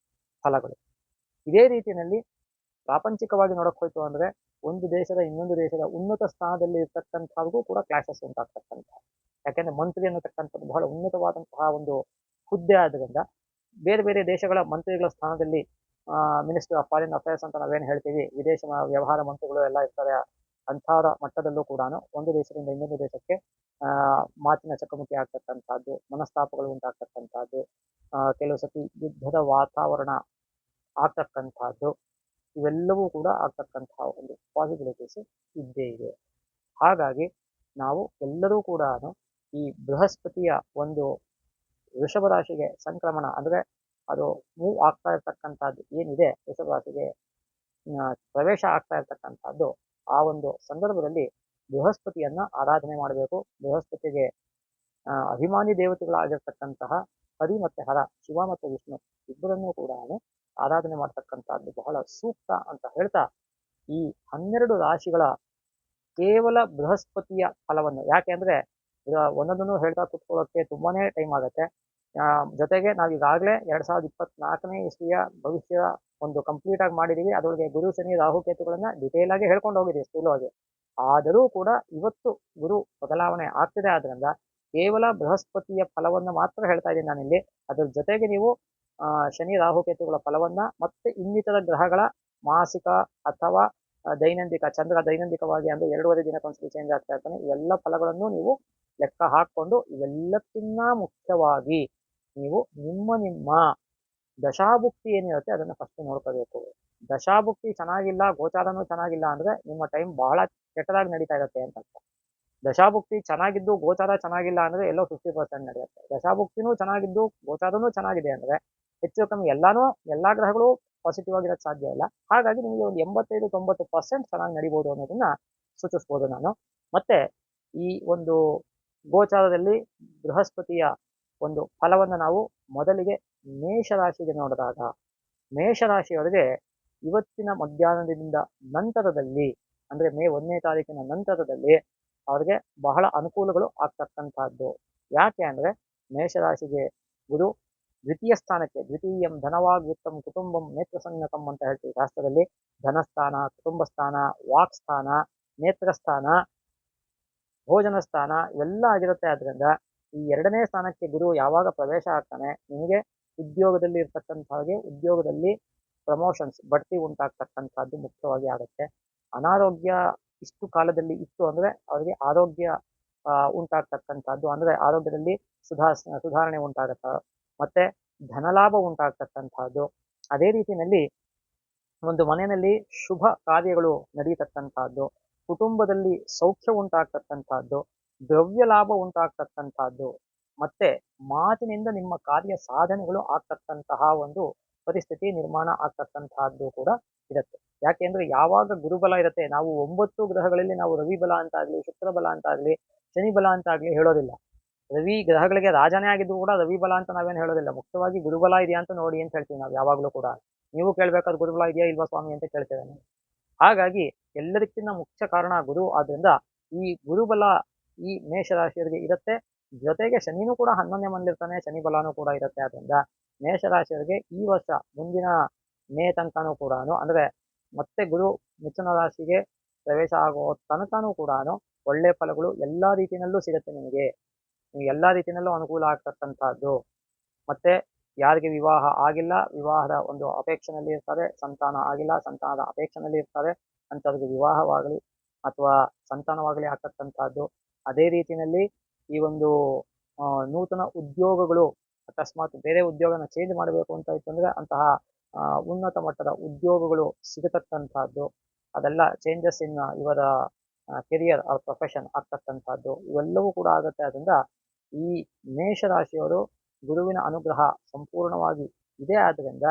ಫಲಗಳು. ಇದೇ ರೀತಿಯಲ್ಲಿ ಪ್ರಾಪಂಚಿಕವಾಗಿ ನೋಡಕ್ ಹೋಯ್ತು ಅಂದ್ರೆ ಒಂದು ದೇಶದ ಇನ್ನೊಂದು ದೇಶದ ಉನ್ನತ ಸ್ಥಾನದಲ್ಲಿ ಇರ್ತಕ್ಕಂಥವ್ರಿಗೂ ಕೂಡ ಕ್ಲಾಶಸ್ ಉಂಟಾಗ್ತಕ್ಕಂಥ. ಯಾಕೆಂದ್ರೆ ಮಂತ್ರಿ ಅನ್ನತಕ್ಕಂಥದ್ದು ಬಹಳ ಉನ್ನತವಾದಂತಹ ಒಂದು ಹುದ್ದೆ ಆದ್ರಿಂದ ಬೇರೆ ಬೇರೆ ದೇಶಗಳ ಮಂತ್ರಿಗಳ ಸ್ಥಾನದಲ್ಲಿ ಮಿನಿಸ್ಟರ್ ಆಫ್ ಫಾರಿನ್ ಅಫೇರ್ಸ್ ಅಂತ ನಾವೇನು ಹೇಳ್ತೀವಿ, ವಿದೇಶ ವ್ಯವಹಾರ ಮಂತ್ರಿಗಳು ಎಲ್ಲ ಇರ್ತಾರೆ. ಅಂಥವರ ಮಟ್ಟದಲ್ಲೂ ಕೂಡ ಒಂದು ದೇಶದಿಂದ ಇನ್ನೊಂದು ದೇಶಕ್ಕೆ ಮಾತಿನ ಚಕಮಕಿ ಆಗ್ತಕ್ಕಂಥದ್ದು, ಮನಸ್ತಾಪಗಳು ಉಂಟಾಗ್ತಕ್ಕಂಥದ್ದು, ಕೆಲವು ಸತಿ ಯುದ್ಧದ ವಾತಾವರಣ ಆಗ್ತಕ್ಕಂಥದ್ದು, ಇವೆಲ್ಲವೂ ಕೂಡ ಆಗ್ತಕ್ಕಂತಹ ಒಂದು ಪಾಸಿಬಿಲಿಟೀಸ್ ಇದ್ದೇ ಇದೆ. ಹಾಗಾಗಿ ನಾವು ಎಲ್ಲರೂ ಕೂಡ ಈ ಬೃಹಸ್ಪತಿಯ ಒಂದು ವೃಷಭ ರಾಶಿಗೆ ಸಂಕ್ರಮಣ ಅಂದ್ರೆ ಅದು ಮೂವ್ ಆಗ್ತಾ ಇರ್ತಕ್ಕಂಥದ್ದು ಏನಿದೆ, ವೃಷಭ ರಾಶಿಗೆ ಪ್ರವೇಶ ಆಗ್ತಾ ಇರ್ತಕ್ಕಂಥದ್ದು, ಆ ಒಂದು ಸಂದರ್ಭದಲ್ಲಿ ಬೃಹಸ್ಪತಿಯನ್ನ ಆರಾಧನೆ ಮಾಡಬೇಕು. ಬೃಹಸ್ಪತಿಗೆ ಅಭಿಮಾನಿ ದೇವತೆಗಳಾಗಿರ್ತಕ್ಕಂತಹ ಹರಿ ಮತ್ತೆ ಹರ, ಶಿವ ಮತ್ತೆ ವಿಷ್ಣು ಇಬ್ಬರನ್ನೂ ಕೂಡ ಆರಾಧನೆ ಮಾಡ್ತಕ್ಕಂಥದ್ದು ಬಹಳ ಸೂಕ್ತ ಅಂತ ಹೇಳ್ತಾ, ಈ 12 ರಾಶಿಗಳ ಕೇವಲ ಬೃಹಸ್ಪತಿಯ ಫಲವನ್ನು, ಯಾಕೆ ಅಂದ್ರೆ ಒಂದೊಂದನ್ನು ಹೇಳ್ತಾ ಕುತ್ಕೊಳ್ಳೋಕೆ ತುಂಬಾನೇ ಟೈಮ್ ಆಗುತ್ತೆ. ಜೊತೆಗೆ ನಾವು ಈಗಾಗಲೇ 2024ನೇ ಇಸ್ವಿಯ ಭವಿಷ್ಯ ಒಂದು ಕಂಪ್ಲೀಟ್ ಆಗಿ ಮಾಡಿದೀವಿ. ಅದರೊಳಗೆ ಗುರು ಶನಿ ರಾಹುಕೇತುಗಳನ್ನ ಡಿಟೇಲ್ ಆಗಿ ಹೇಳ್ಕೊಂಡು ಹೋಗಿದ್ದೀವಿ ಸ್ಥೂಲವಾಗಿ. ಆದರೂ ಕೂಡ ಇವತ್ತು ಗುರು ಬದಲಾವಣೆ ಆಗ್ತಿದೆ, ಆದ್ರಿಂದ ಕೇವಲ ಬೃಹಸ್ಪತಿಯ ಫಲವನ್ನು ಮಾತ್ರ ಹೇಳ್ತಾ ಇದ್ದೀನಿ ನಾನಿಲ್ಲಿ. ಅದ್ರ ಜೊತೆಗೆ ನೀವು ಶನಿ ರಾಹುಕೇತುಗಳ ಫಲವನ್ನ ಮತ್ತೆ ಇನ್ನಿತರ ಗ್ರಹಗಳ ಮಾಸಿಕ ಅಥವಾ ದೈನಂದಿಕ, ಚಂದ್ರ ದೈನಂದಿಕವಾಗಿ ಅಂದ್ರೆ 2.5 ದಿನಕ್ಕೊಂದ್ಸತಿ ಚೇಂಜ್ ಆಗ್ತಾ ಇರ್ತಾನೆ, ಇವೆಲ್ಲ ಫಲಗಳನ್ನು ನೀವು ಲೆಕ್ಕ ಹಾಕೊಂಡು ಇವೆಲ್ಲಕ್ಕಿಂತ ಮುಖ್ಯವಾಗಿ ನೀವು ನಿಮ್ಮ ದಶಾಭುಕ್ತಿ ಏನಿರುತ್ತೆ ಅದನ್ನ ಫಸ್ಟ್ ನೋಡ್ಕೋಬೇಕು. ದಶಾಭುಕ್ತಿ ಚೆನ್ನಾಗಿಲ್ಲ, ಗೋಚಾರನೂ ಚೆನ್ನಾಗಿಲ್ಲ ಅಂದ್ರೆ ನಿಮ್ಮ ಟೈಮ್ ಬಹಳ ಕೆಟ್ಟದಾಗಿ ನಡೀತಾ ಇರುತ್ತೆ ಅಂತ. ದಶಾಭುಕ್ತಿ ಚೆನ್ನಾಗಿದ್ದು ಗೋಚಾರ ಚೆನ್ನಾಗಿಲ್ಲ ಅಂದ್ರೆ ಎಲ್ಲೋ 50% ನಡೆಯುತ್ತೆ. ದಶಾಭುಕ್ತಿನೂ ಚೆನ್ನಾಗಿದ್ದು ಗೋಚಾರನೂ ಚೆನ್ನಾಗಿದೆ ಅಂದ್ರೆ ಹೆಚ್ಚು ಕಮ್ಮಿ ಎಲ್ಲಾ ಗ್ರಹಗಳು ಪಾಸಿಟಿವ್ ಆಗಿರೋಕ್ಕೆ ಸಾಧ್ಯ ಇಲ್ಲ. ಹಾಗಾಗಿ ನಿಮಗೆ ಒಂದು 85-90% ಚೆನ್ನಾಗಿ ನಡಿಬಹುದು ಅನ್ನೋದನ್ನ ಸೂಚಿಸ್ಬೋದು ನಾನು. ಮತ್ತೆ ಈ ಒಂದು ಗೋಚಾರದಲ್ಲಿ ಬೃಹಸ್ಪತಿಯ ಒಂದು ಫಲವನ್ನು ನಾವು ಮೊದಲಿಗೆ ಮೇಷರಾಶಿಗೆ ನೋಡಿದಾಗ, ಮೇಷರಾಶಿಯವರಿಗೆ ಇವತ್ತಿನ ಮಧ್ಯಾಹ್ನದಿಂದ ನಂತರದಲ್ಲಿ ಅಂದ್ರೆ ಮೇ 1ನೇ ತಾರೀಕಿನ ನಂತರದಲ್ಲಿ ಅವ್ರಿಗೆ ಬಹಳ ಅನುಕೂಲಗಳು ಆಗ್ತಕ್ಕಂಥದ್ದು. ಯಾಕೆ ಅಂದ್ರೆ ಮೇಷರಾಶಿಗೆ ಗುರು ದ್ವಿತೀಯ ಸ್ಥಾನಕ್ಕೆ, ದ್ವಿತೀಯಂ ಧನವಾಗ್ಯುಕ್ತಂ ಕುಟುಂಬಂ ನೇತ್ರಸಂಜ್ಞಕಂ ಅಂತ ಹೇಳ್ತೀವಿ ಶಾಸ್ತ್ರದಲ್ಲಿ. ಧನಸ್ಥಾನ, ಕುಟುಂಬ ಸ್ಥಾನ, ವಾಕ್ ಸ್ಥಾನ, ನೇತ್ರಸ್ಥಾನ, ಭೋಜನ ಸ್ಥಾನ ಇವೆಲ್ಲ ಆಗಿರುತ್ತೆ. ಆದ್ರಿಂದ ಈ 2ನೇ ಸ್ಥಾನಕ್ಕೆ ಗುರು ಯಾವಾಗ ಪ್ರವೇಶ ಆಗ್ತಾನೆ, ನಿಮಗೆ ಉದ್ಯೋಗದಲ್ಲಿ ಇರ್ತಕ್ಕಂಥವ್ರಿಗೆ ಉದ್ಯೋಗದಲ್ಲಿ ಪ್ರಮೋಷನ್ಸ್, ಬಡ್ತಿ ಉಂಟಾಗ್ತಕ್ಕಂಥದ್ದು ಮುಖ್ಯವಾಗಿ ಆಗುತ್ತೆ. ಅನಾರೋಗ್ಯ ಇಷ್ಟು ಕಾಲದಲ್ಲಿ ಇತ್ತು ಅಂದ್ರೆ ಅವರಿಗೆ ಆರೋಗ್ಯ ಉಂಟಾಗ್ತಕ್ಕಂಥದ್ದು, ಅಂದ್ರೆ ಆರೋಗ್ಯದಲ್ಲಿ ಸುಧಾರಣೆ ಉಂಟಾಗತ್ತ. ಮತ್ತೆ ಧನಲಾಭ ಉಂಟಾಗ್ತಕ್ಕಂಥದ್ದು. ಅದೇ ರೀತಿಯಲ್ಲಿ ಒಂದು ಮನೆಯಲ್ಲಿ ಶುಭ ಕಾರ್ಯಗಳು ನಡೀತಕ್ಕಂಥದ್ದು, ಕುಟುಂಬದಲ್ಲಿ ಸೌಖ್ಯ ಉಂಟಾಗ್ತಕ್ಕಂಥದ್ದು, ದ್ರವ್ಯ ಲಾಭ ಉಂಟಾಗ್ತಕ್ಕಂಥದ್ದು, ಮತ್ತೆ ಮಾತಿನಿಂದ ನಿಮ್ಮ ಕಾರ್ಯ ಸಾಧನೆಗಳು ಆಗ್ತಕ್ಕಂತಹ ಒಂದು ಪರಿಸ್ಥಿತಿ ನಿರ್ಮಾಣ ಆಗ್ತಕ್ಕಂತಹದ್ದು ಕೂಡ ಇರುತ್ತೆ. ಯಾಕೆಂದ್ರೆ ಯಾವಾಗ ಗುರುಬಲ ಇರುತ್ತೆ, ನಾವು 9 ಗ್ರಹಗಳಲ್ಲಿ ನಾವು ರವಿ ಬಲ ಅಂತ ಆಗ್ಲಿ, ಶುಕ್ರ ಬಲ ಅಂತ ಆಗ್ಲಿ, ಶನಿ ಬಲ ಅಂತ ಆಗ್ಲಿ ಹೇಳೋದಿಲ್ಲ. ರವಿ ಗ್ರಹಗಳಿಗೆ ರಾಜನೇ ಆಗಿದ್ದು ಕೂಡ ರವಿ ಬಲ ಅಂತ ನಾವೇನು ಹೇಳೋದಿಲ್ಲ. ಮುಖ್ಯವಾಗಿ ಗುರುಬಲ ಇದೆಯಾ ಅಂತ ನೋಡಿ ಅಂತ ಹೇಳ್ತೀವಿ ನಾವು ಯಾವಾಗಲೂ ಕೂಡ. ನೀವು ಕೇಳ್ಬೇಕಾದ್ರೆ ಗುರುಬಲ ಇದೆಯಾ ಇಲ್ವಾ ಸ್ವಾಮಿ ಅಂತ ಕೇಳ್ತೇವೆ ನಾವು. ಹಾಗಾಗಿ ಎಲ್ಲದಕ್ಕಿಂತ ಮುಖ್ಯ ಕಾರಣ ಗುರು. ಆದ್ರಿಂದ ಈ ಗುರುಬಲ ಈ ಮೇಷರಾಶಿಯವರಿಗೆ ಇರುತ್ತೆ. ಜೊತೆಗೆ ಶನಿನೂ ಕೂಡ 11ನೇ ಮನೇಲಿರ್ತಾನೆ, ಶನಿ ಬಲನೂ ಕೂಡ ಇರುತ್ತೆ. ಆದ್ರಿಂದ ಮೇಷರಾಶಿಯವರಿಗೆ ಈ ವರ್ಷ ಮುಂದಿನ ಮೇ ತನಕನೂ ಕೂಡ ಅಂದ್ರೆ ಮತ್ತೆ ಗುರು ಮಿಥುನ ರಾಶಿಗೆ ಪ್ರವೇಶ ಆಗೋ ತನಕನೂ ಕೂಡ ಒಳ್ಳೆ ಫಲಗಳು ಎಲ್ಲಾ ರೀತಿಯಲ್ಲೂ ಸಿಗುತ್ತೆ ನಿಮಗೆ. ಎಲ್ಲಾ ರೀತಿಯಲ್ಲೂ ಅನುಕೂಲ ಆಗ್ತಕ್ಕಂಥದ್ದು. ಮತ್ತೆ ಯಾರಿಗೆ ವಿವಾಹ ಆಗಿಲ್ಲ, ವಿವಾಹದ ಒಂದು ಅಪೇಕ್ಷೆನಲ್ಲಿ ಇರ್ತಾರೆ, ಸಂತಾನ ಆಗಿಲ್ಲ, ಸಂತಾನದ ಅಪೇಕ್ಷೆನಲ್ಲಿ ಇರ್ತಾರೆ, ಅಂಥವ್ರಿಗೆ ವಿವಾಹವಾಗಲಿ ಅಥವಾ ಸಂತಾನವಾಗಲಿ ಆಗ್ತಕ್ಕಂಥದ್ದು. ಅದೇ ರೀತಿಯಲ್ಲಿ ಈ ಒಂದು ನೂತನ ಉದ್ಯೋಗಗಳು, ಅಕಸ್ಮಾತ್ ಬೇರೆ ಉದ್ಯೋಗನ ಚೇಂಜ್ ಮಾಡಬೇಕು ಅಂತ ಇತ್ತಂದ್ರೆ ಅಂತಹ ಉನ್ನತ ಮಟ್ಟದ ಉದ್ಯೋಗಗಳು ಸಿಗತಕ್ಕಂಥದ್ದು, ಅದೆಲ್ಲ ಚೇಂಜಸ್ ಇನ್ ಇವರ ಕೆರಿಯರ್ ಆರ್ ಪ್ರೊಫೆಷನ್ ಆಗ್ತಕ್ಕಂಥದ್ದು ಇವೆಲ್ಲವೂ ಕೂಡ ಆಗುತ್ತೆ. ಅದರಿಂದ ಈ ಮೇಷರಾಶಿಯವರು ಗುರುವಿನ ಅನುಗ್ರಹ ಸಂಪೂರ್ಣವಾಗಿ ಇದೆ ಆದ್ದರಿಂದ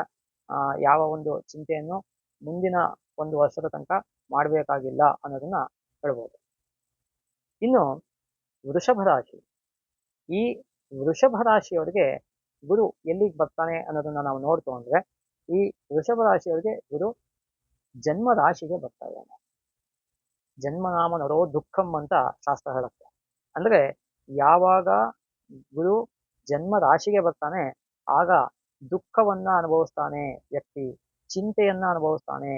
ಯಾವ ಒಂದು ಚಿಂತೆಯನ್ನು ಮುಂದಿನ ಒಂದು ವರ್ಷದ ತನಕ ಮಾಡಬೇಕಾಗಿಲ್ಲ ಅನ್ನೋದನ್ನ ಹೇಳ್ಬೋದು. ಇನ್ನು ವೃಷಭ ರಾಶಿ, ಈ ವೃಷಭ ರಾಶಿಯವರಿಗೆ ಗುರು ಎಲ್ಲಿಗೆ ಬರ್ತಾನೆ ಅನ್ನೋದನ್ನ ನಾವು ನೋಡ್ತು ಅಂದ್ರೆ, ಈ ವೃಷಭ ರಾಶಿಯವರಿಗೆ ಗುರು ಜನ್ಮ ರಾಶಿಗೆ ಬರ್ತಾ ಇದ್ದಾನೆ. ಜನ್ಮನಾಮ ನರೋ ದುಃಖಂ ಅಂತ ಶಾಸ್ತ್ರ ಹೇಳುತ್ತೆ. ಅಂದ್ರೆ ಯಾವಾಗ ಗುರು ಜನ್ಮ ರಾಶಿಗೆ ಬರ್ತಾನೆ ಆಗ ದುಃಖವನ್ನ ಅನುಭವಿಸ್ತಾನೆ ವ್ಯಕ್ತಿ, ಚಿಂತೆಯನ್ನ ಅನುಭವಿಸ್ತಾನೆ,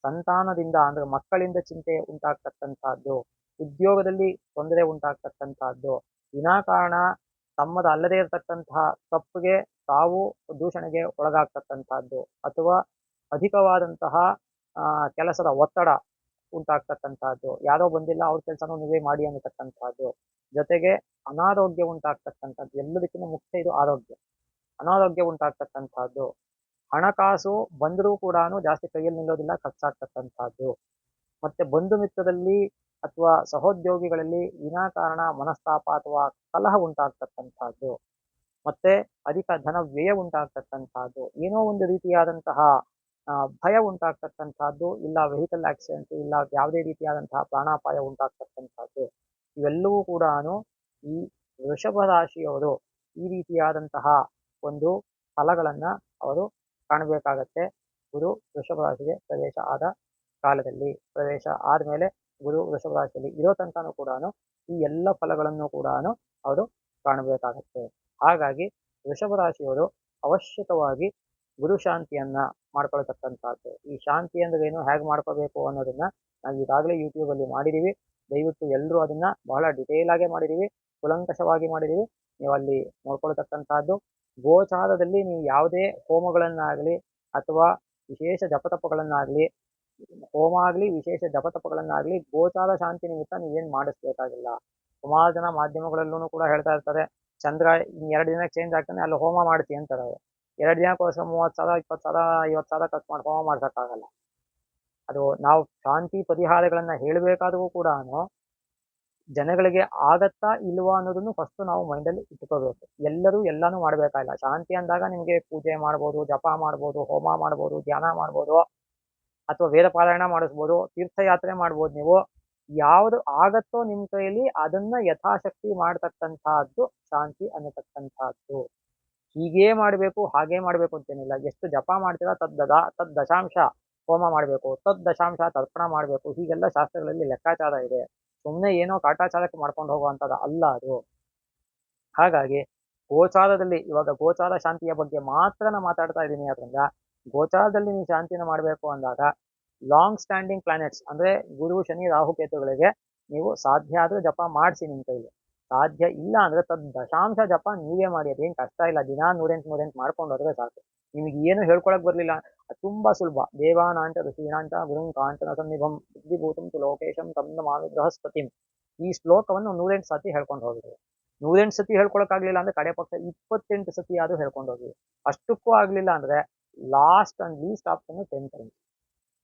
ಸಂತಾನದಿಂದ ಅಂದ್ರೆ ಮಕ್ಕಳಿಂದ ಚಿಂತೆ ಉಂಟಾಗ್ತಕ್ಕಂಥದ್ದು, ಉದ್ಯೋಗದಲ್ಲಿ ತೊಂದರೆ ಉಂಟಾಗ್ತಕ್ಕಂಥದ್ದು, ವಿನಾಕಾರಣ ತಮ್ಮದ ಅಲ್ಲದೇ ಇರತಕ್ಕಂತಹ ತಪ್ಪಿಗೆ ತಾವು ದೂಷಣೆಗೆ ಒಳಗಾಗ್ತಕ್ಕಂಥದ್ದು, ಅಥವಾ ಅಧಿಕವಾದಂತಹ ಕೆಲಸದ ಒತ್ತಡ ಉಂಟಾಗ್ತಕ್ಕಂಥದ್ದು, ಯಾರೋ ಬಂದಿಲ್ಲ ಅವ್ರ ಕೆಲಸನೂ ನೀವೇ ಮಾಡಿ ಅನ್ನತಕ್ಕಂಥದ್ದು, ಜೊತೆಗೆ ಅನಾರೋಗ್ಯ ಉಂಟಾಗ್ತಕ್ಕಂಥದ್ದು, ಎಲ್ಲದಕ್ಕಿಂತ ಮುಖ್ಯ ಇದು ಆರೋಗ್ಯ. ಅನಾರೋಗ್ಯ ಉಂಟಾಗ್ತಕ್ಕಂಥದ್ದು, ಹಣಕಾಸು ಬಂದರೂ ಕೂಡ ಜಾಸ್ತಿ ಕೈಯಲ್ಲಿ ನಿಲ್ಲೋದಿಲ್ಲ, ಖರ್ಚಾಗ್ತಕ್ಕಂಥದ್ದು, ಮತ್ತೆ ಬಂಧು ಮಿತ್ರದಲ್ಲಿ ಅಥವಾ ಸಹೋದ್ಯೋಗಿಗಳಲ್ಲಿ ವಿನಾಕಾರಣ ಮನಸ್ತಾಪ ಅಥವಾ ಕಲಹ ಉಂಟಾಗ್ತಕ್ಕಂಥದ್ದು, ಮತ್ತೆ ಅಧಿಕ ಧನ ವ್ಯಯ ಉಂಟಾಗ್ತಕ್ಕಂಥದ್ದು, ಏನೋ ಒಂದು ರೀತಿಯಾದಂತಹ ಭಯ ಉಂಟಾಗ್ತಕ್ಕಂಥದ್ದು, ಇಲ್ಲ ವೆಹಿಕಲ್ ಆಕ್ಸಿಡೆಂಟ್, ಇಲ್ಲ ಯಾವುದೇ ರೀತಿಯಾದಂತಹ ಪ್ರಾಣಾಪಾಯ ಉಂಟಾಗ್ತಕ್ಕಂಥದ್ದು, ಇವೆಲ್ಲವೂ ಕೂಡ ಈ ವೃಷಭ ರಾಶಿಯವರು ಈ ರೀತಿಯಾದಂತಹ ಒಂದು ಫಲಗಳನ್ನ ಅವರು ಕಾಣಬೇಕಾಗತ್ತೆ. ಗುರು ವೃಷಭ ರಾಶಿಗೆ ಪ್ರವೇಶ ಆದ ಕಾಲದಲ್ಲಿ, ಪ್ರವೇಶ ಆದ್ಮೇಲೆ ಗುರು ವೃಷಭ ರಾಶಿಯಲ್ಲಿ ಇರೋ ತನಕನೂ ಕೂಡ ಈ ಎಲ್ಲ ಫಲಗಳನ್ನು ಕೂಡ ಅವರು ಕಾಣಬೇಕಾಗತ್ತೆ. ಹಾಗಾಗಿ ವೃಷಭ ರಾಶಿಯವರು ಅವಶ್ಯಕವಾಗಿ ಗುರು ಶಾಂತಿಯನ್ನ ಮಾಡ್ಕೊಳ್ತಕ್ಕಂಥದ್ದು. ಈ ಶಾಂತಿ ಅಂದ್ರೆ ಏನು, ಹೇಗೆ ಮಾಡ್ಕೋಬೇಕು ಅನ್ನೋದನ್ನ ನಾವು ಈಗಾಗಲೇ ಯೂಟ್ಯೂಬ್ ಅಲ್ಲಿ ಮಾಡಿದೀವಿ. ದಯವಿಟ್ಟು ಎಲ್ಲರೂ ಅದನ್ನ ಬಹಳ ಡಿಟೇಲ್ ಆಗಿ ಮಾಡಿದೀವಿ, ಕುಲಂಕಷವಾಗಿ ಮಾಡಿದೀವಿ, ನೀವು ಅಲ್ಲಿ ನೋಡ್ಕೊಳ್ತಕ್ಕಂಥದ್ದು. ಗೋಚಾರದಲ್ಲಿ ನೀವು ಯಾವುದೇ ಹೋಮಗಳನ್ನಾಗಲಿ ಅಥವಾ ವಿಶೇಷ ಜಪತಪಗಳನ್ನಾಗಲಿ, ಹೋಮ ಆಗಲಿ ವಿಶೇಷ ಜಪತಪಗಳನ್ನಾಗಲಿ ಗೋಚಾರ ಶಾಂತಿ ನಿಮಿತ್ತ ನೀವೇನು ಮಾಡಿಸ್ಬೇಕಾಗಿಲ್ಲ. ಸುಮಾರು ಜನ ಮಾಧ್ಯಮಗಳಲ್ಲೂ ಕೂಡ ಹೇಳ್ತಾ ಇರ್ತಾರೆ, ಚಂದ್ರ 2 ದಿನಕ್ಕೆ ಚೇಂಜ್ ಆಗ್ತಾನೆ ಅಲ್ಲಿ ಹೋಮ ಮಾಡ್ತಿ ಅಂತಾರೆ. 2 ದಿನಕ್ಕೋಸ್ಕರ 30,000 20,000 50,000 ಖರ್ಚು ಮಾಡಿ ಹೋಮ ಮಾಡ್ಸಕ್ಕಾಗಲ್ಲ. ಅದು ನಾವು ಶಾಂತಿ ಪರಿಹಾರಗಳನ್ನ ಹೇಳಬೇಕಾದ್ರೂ ಕೂಡ ಜನಗಳಿಗೆ ಆಗತ್ತಾ ಇಲ್ವಾ ಅನ್ನೋದನ್ನು ಫಸ್ಟ್ ನಾವು ಮೈಂಡಲ್ಲಿ ಇಟ್ಕೋಬೇಕು. ಎಲ್ಲರೂ ಎಲ್ಲಾನು ಮಾಡ್ಬೇಕಾಗಿಲ್ಲ. ಶಾಂತಿ ಅಂದಾಗ ನಿಮಗೆ ಪೂಜೆ ಮಾಡ್ಬೋದು, ಜಪ ಮಾಡ್ಬೋದು, ಹೋಮ ಮಾಡ್ಬೋದು, ಧ್ಯಾನ ಮಾಡ್ಬೋದು, ಅಥವಾ ವೇದ ಪಾರಾಯಣ ಮಾಡಿಸ್ಬೋದು, ತೀರ್ಥಯಾತ್ರೆ ಮಾಡ್ಬೋದು. ನೀವು ಯಾವುದು ಆಗತ್ತೋ ನಿಮ್ಮ ಕೈಯಲ್ಲಿ ಅದನ್ನ ಯಥಾಶಕ್ತಿ ಮಾಡ್ತಕ್ಕಂಥದ್ದು ಶಾಂತಿ ಅನ್ನತಕ್ಕಂಥದ್ದು. ಹೀಗೇ ಮಾಡಬೇಕು ಹಾಗೇ ಮಾಡಬೇಕು ಅಂತೇನಿಲ್ಲ. ಎಷ್ಟು ಜಪ ಮಾಡ್ತೀರಾ ತದ್ ದಶಾಂಶ ಹೋಮ ಮಾಡಬೇಕು, ತದ್ ದಶಾಂಶ ತರ್ಪಣ ಮಾಡಬೇಕು, ಹೀಗೆಲ್ಲ ಶಾಸ್ತ್ರಗಳಲ್ಲಿ ಲೆಕ್ಕಾಚಾರ ಇದೆ. ಸುಮ್ಮನೆ ಏನೋ ಕಾಟಾಚಾರಕ್ಕೆ ಮಾಡ್ಕೊಂಡು ಹೋಗುವಂಥದ್ದು ಅಲ್ಲ ಅದು. ಹಾಗಾಗಿ ಗೋಚಾರದಲ್ಲಿ ಇವಾಗ ಗೋಚಾರ ಶಾಂತಿಯ ಬಗ್ಗೆ ಮಾತ್ರ ನಾನು ಮಾತಾಡ್ತಾ ಇದ್ದೀನಿ. ಅದರಿಂದ ಗೋಚಾರದಲ್ಲಿ ನೀವು ಶಾಂತಿನ ಮಾಡಬೇಕು ಅಂದಾಗ ಲಾಂಗ್ ಸ್ಟ್ಯಾಂಡಿಂಗ್ ಪ್ಲಾನೆಟ್ಸ್ ಅಂದ್ರೆ ಗುರು ಶನಿ ರಾಹು ಕೇತುಗಳಿಗೆ ನೀವು ಸಾಧ್ಯ ಆದ್ರೆ ಜಪ ಮಾಡಿಸಿ ನಿಮ್ಮ ಕೈಲಿ. ಸಾಧ್ಯ ಇಲ್ಲ ಅಂದ್ರೆ ತದ್ ದಶಾಂಶ ಜಪ ನೀವೇ ಮಾಡಿ, ಅದೇನು ಕಷ್ಟ ಇಲ್ಲ. ದಿನ 108 ಮಾಡ್ಕೊಂಡು ಹೋದ್ರೆ ಸಾಕು. ನಿಮಗೆ ಏನು ಹೇಳ್ಕೊಳಕ್ ಬರ್ಲಿಲ್ಲ, ತುಂಬಾ ಸುಲಭ. ದೇವಾನಾಂಚ ಋಷೀಣಾಂಚ ಗುರುಂ ಕಾಂಚನ ಸನ್ನಿಭಂ ಬುದ್ಧಿಭೂತಂ ತು ಲೋಕೇಶಂ ತಂ ನಮಾಮಿ ಬೃಹಸ್ಪತಿಂ. ಈ ಶ್ಲೋಕವನ್ನು 108 ಸತಿ ಹೇಳ್ಕೊಂಡು ಹೋಗಿದ್ವಿ. 108 ಸತಿ ಹೇಳ್ಕೊಳಕ್ಕಾಗ್ಲಿಲ್ಲ ಅಂದ್ರೆ ಕಡೆ ಪಕ್ಷ 28 ಸತಿ ಆದ್ರೂ ಹೇಳ್ಕೊಂಡು ಹೋಗಿ. ಅಷ್ಟಕ್ಕೂ ಆಗ್ಲಿಲ್ಲ ಅಂದ್ರೆ last and least option 10 times.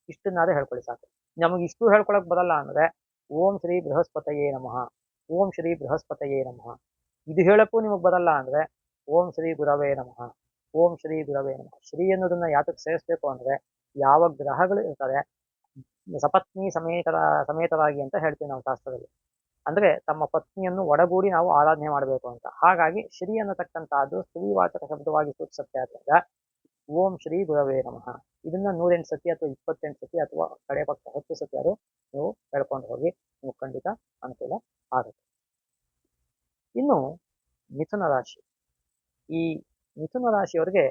ಇಷ್ಟನ್ನಾದ್ರೂ ಹೇಳ್ಕೊಳ್ಳಿ ಸಾಕು. ನಮಗೆ ಇಷ್ಟು ಹೇಳ್ಕೊಳಕ್ ಬರಲ್ಲ ಅಂದ್ರೆ ಓಂ ಶ್ರೀ ಬೃಹಸ್ಪತಯೇ ನಮಃ, ಓಂ ಶ್ರೀ ಬೃಹಸ್ಪತಯೇ ನಮಃ. ಇದು ಹೇಳಕ್ಕೂ ನಿಮಗೆ ಬರಲ್ಲ ಅಂದ್ರೆ ಓಂ ಶ್ರೀ ಗುರವೇ ನಮಃ, ಓಂ ಶ್ರೀ ಗುರವೇ ನಮಃ. ಶ್ರೀ ಅನ್ನೋದನ್ನ ಯಾತಕ್ಕೆ ಸೇರಿಸ್ಬೇಕು ಅಂದ್ರೆ ಯಾವ ಗ್ರಹಗಳು ಇರ್ತಾರೆ ಸಪತ್ನಿ ಸಮೇತರಾಗಿ ಅಂತ ಹೇಳ್ತೀವಿ ನಾವು ಶಾಸ್ತ್ರದಲ್ಲಿ. ಅಂದ್ರೆ ತಮ್ಮ ಪತ್ನಿಯನ್ನು ಒಡಗೂಡಿ ನಾವು ಆರಾಧನೆ ಮಾಡಬೇಕು ಅಂತ. ಹಾಗಾಗಿ ಶ್ರೀ ಅನ್ನತಕ್ಕಂತಹದ್ದು ಸ್ತ್ರೀವಾಚಕ ಶಬ್ದವಾಗಿ ಸೂಚಿಸುತ್ತೆ. ಆದ್ರಿಂದ ಓಂ ಶ್ರೀ ಗುರವೇ ನಮಃ ಇದನ್ನ 108 ಸತಿ ಅಥವಾ 28 ಸತಿ ಅಥವಾ ಕಡೆ ಪಕ್ಷ 10 ಸತಿ ಅದು ನೀವು ಹೇಳ್ಕೊಂಡು ಹೋಗಿ ನೀವು ಖಂಡಿತ ಅನುಕೂಲ ಆಗುತ್ತೆ. ಇನ್ನು ಮಿಥುನ ರಾಶಿ, ಈ ಮಿಥುನ ರಾಶಿಯವರಿಗೆ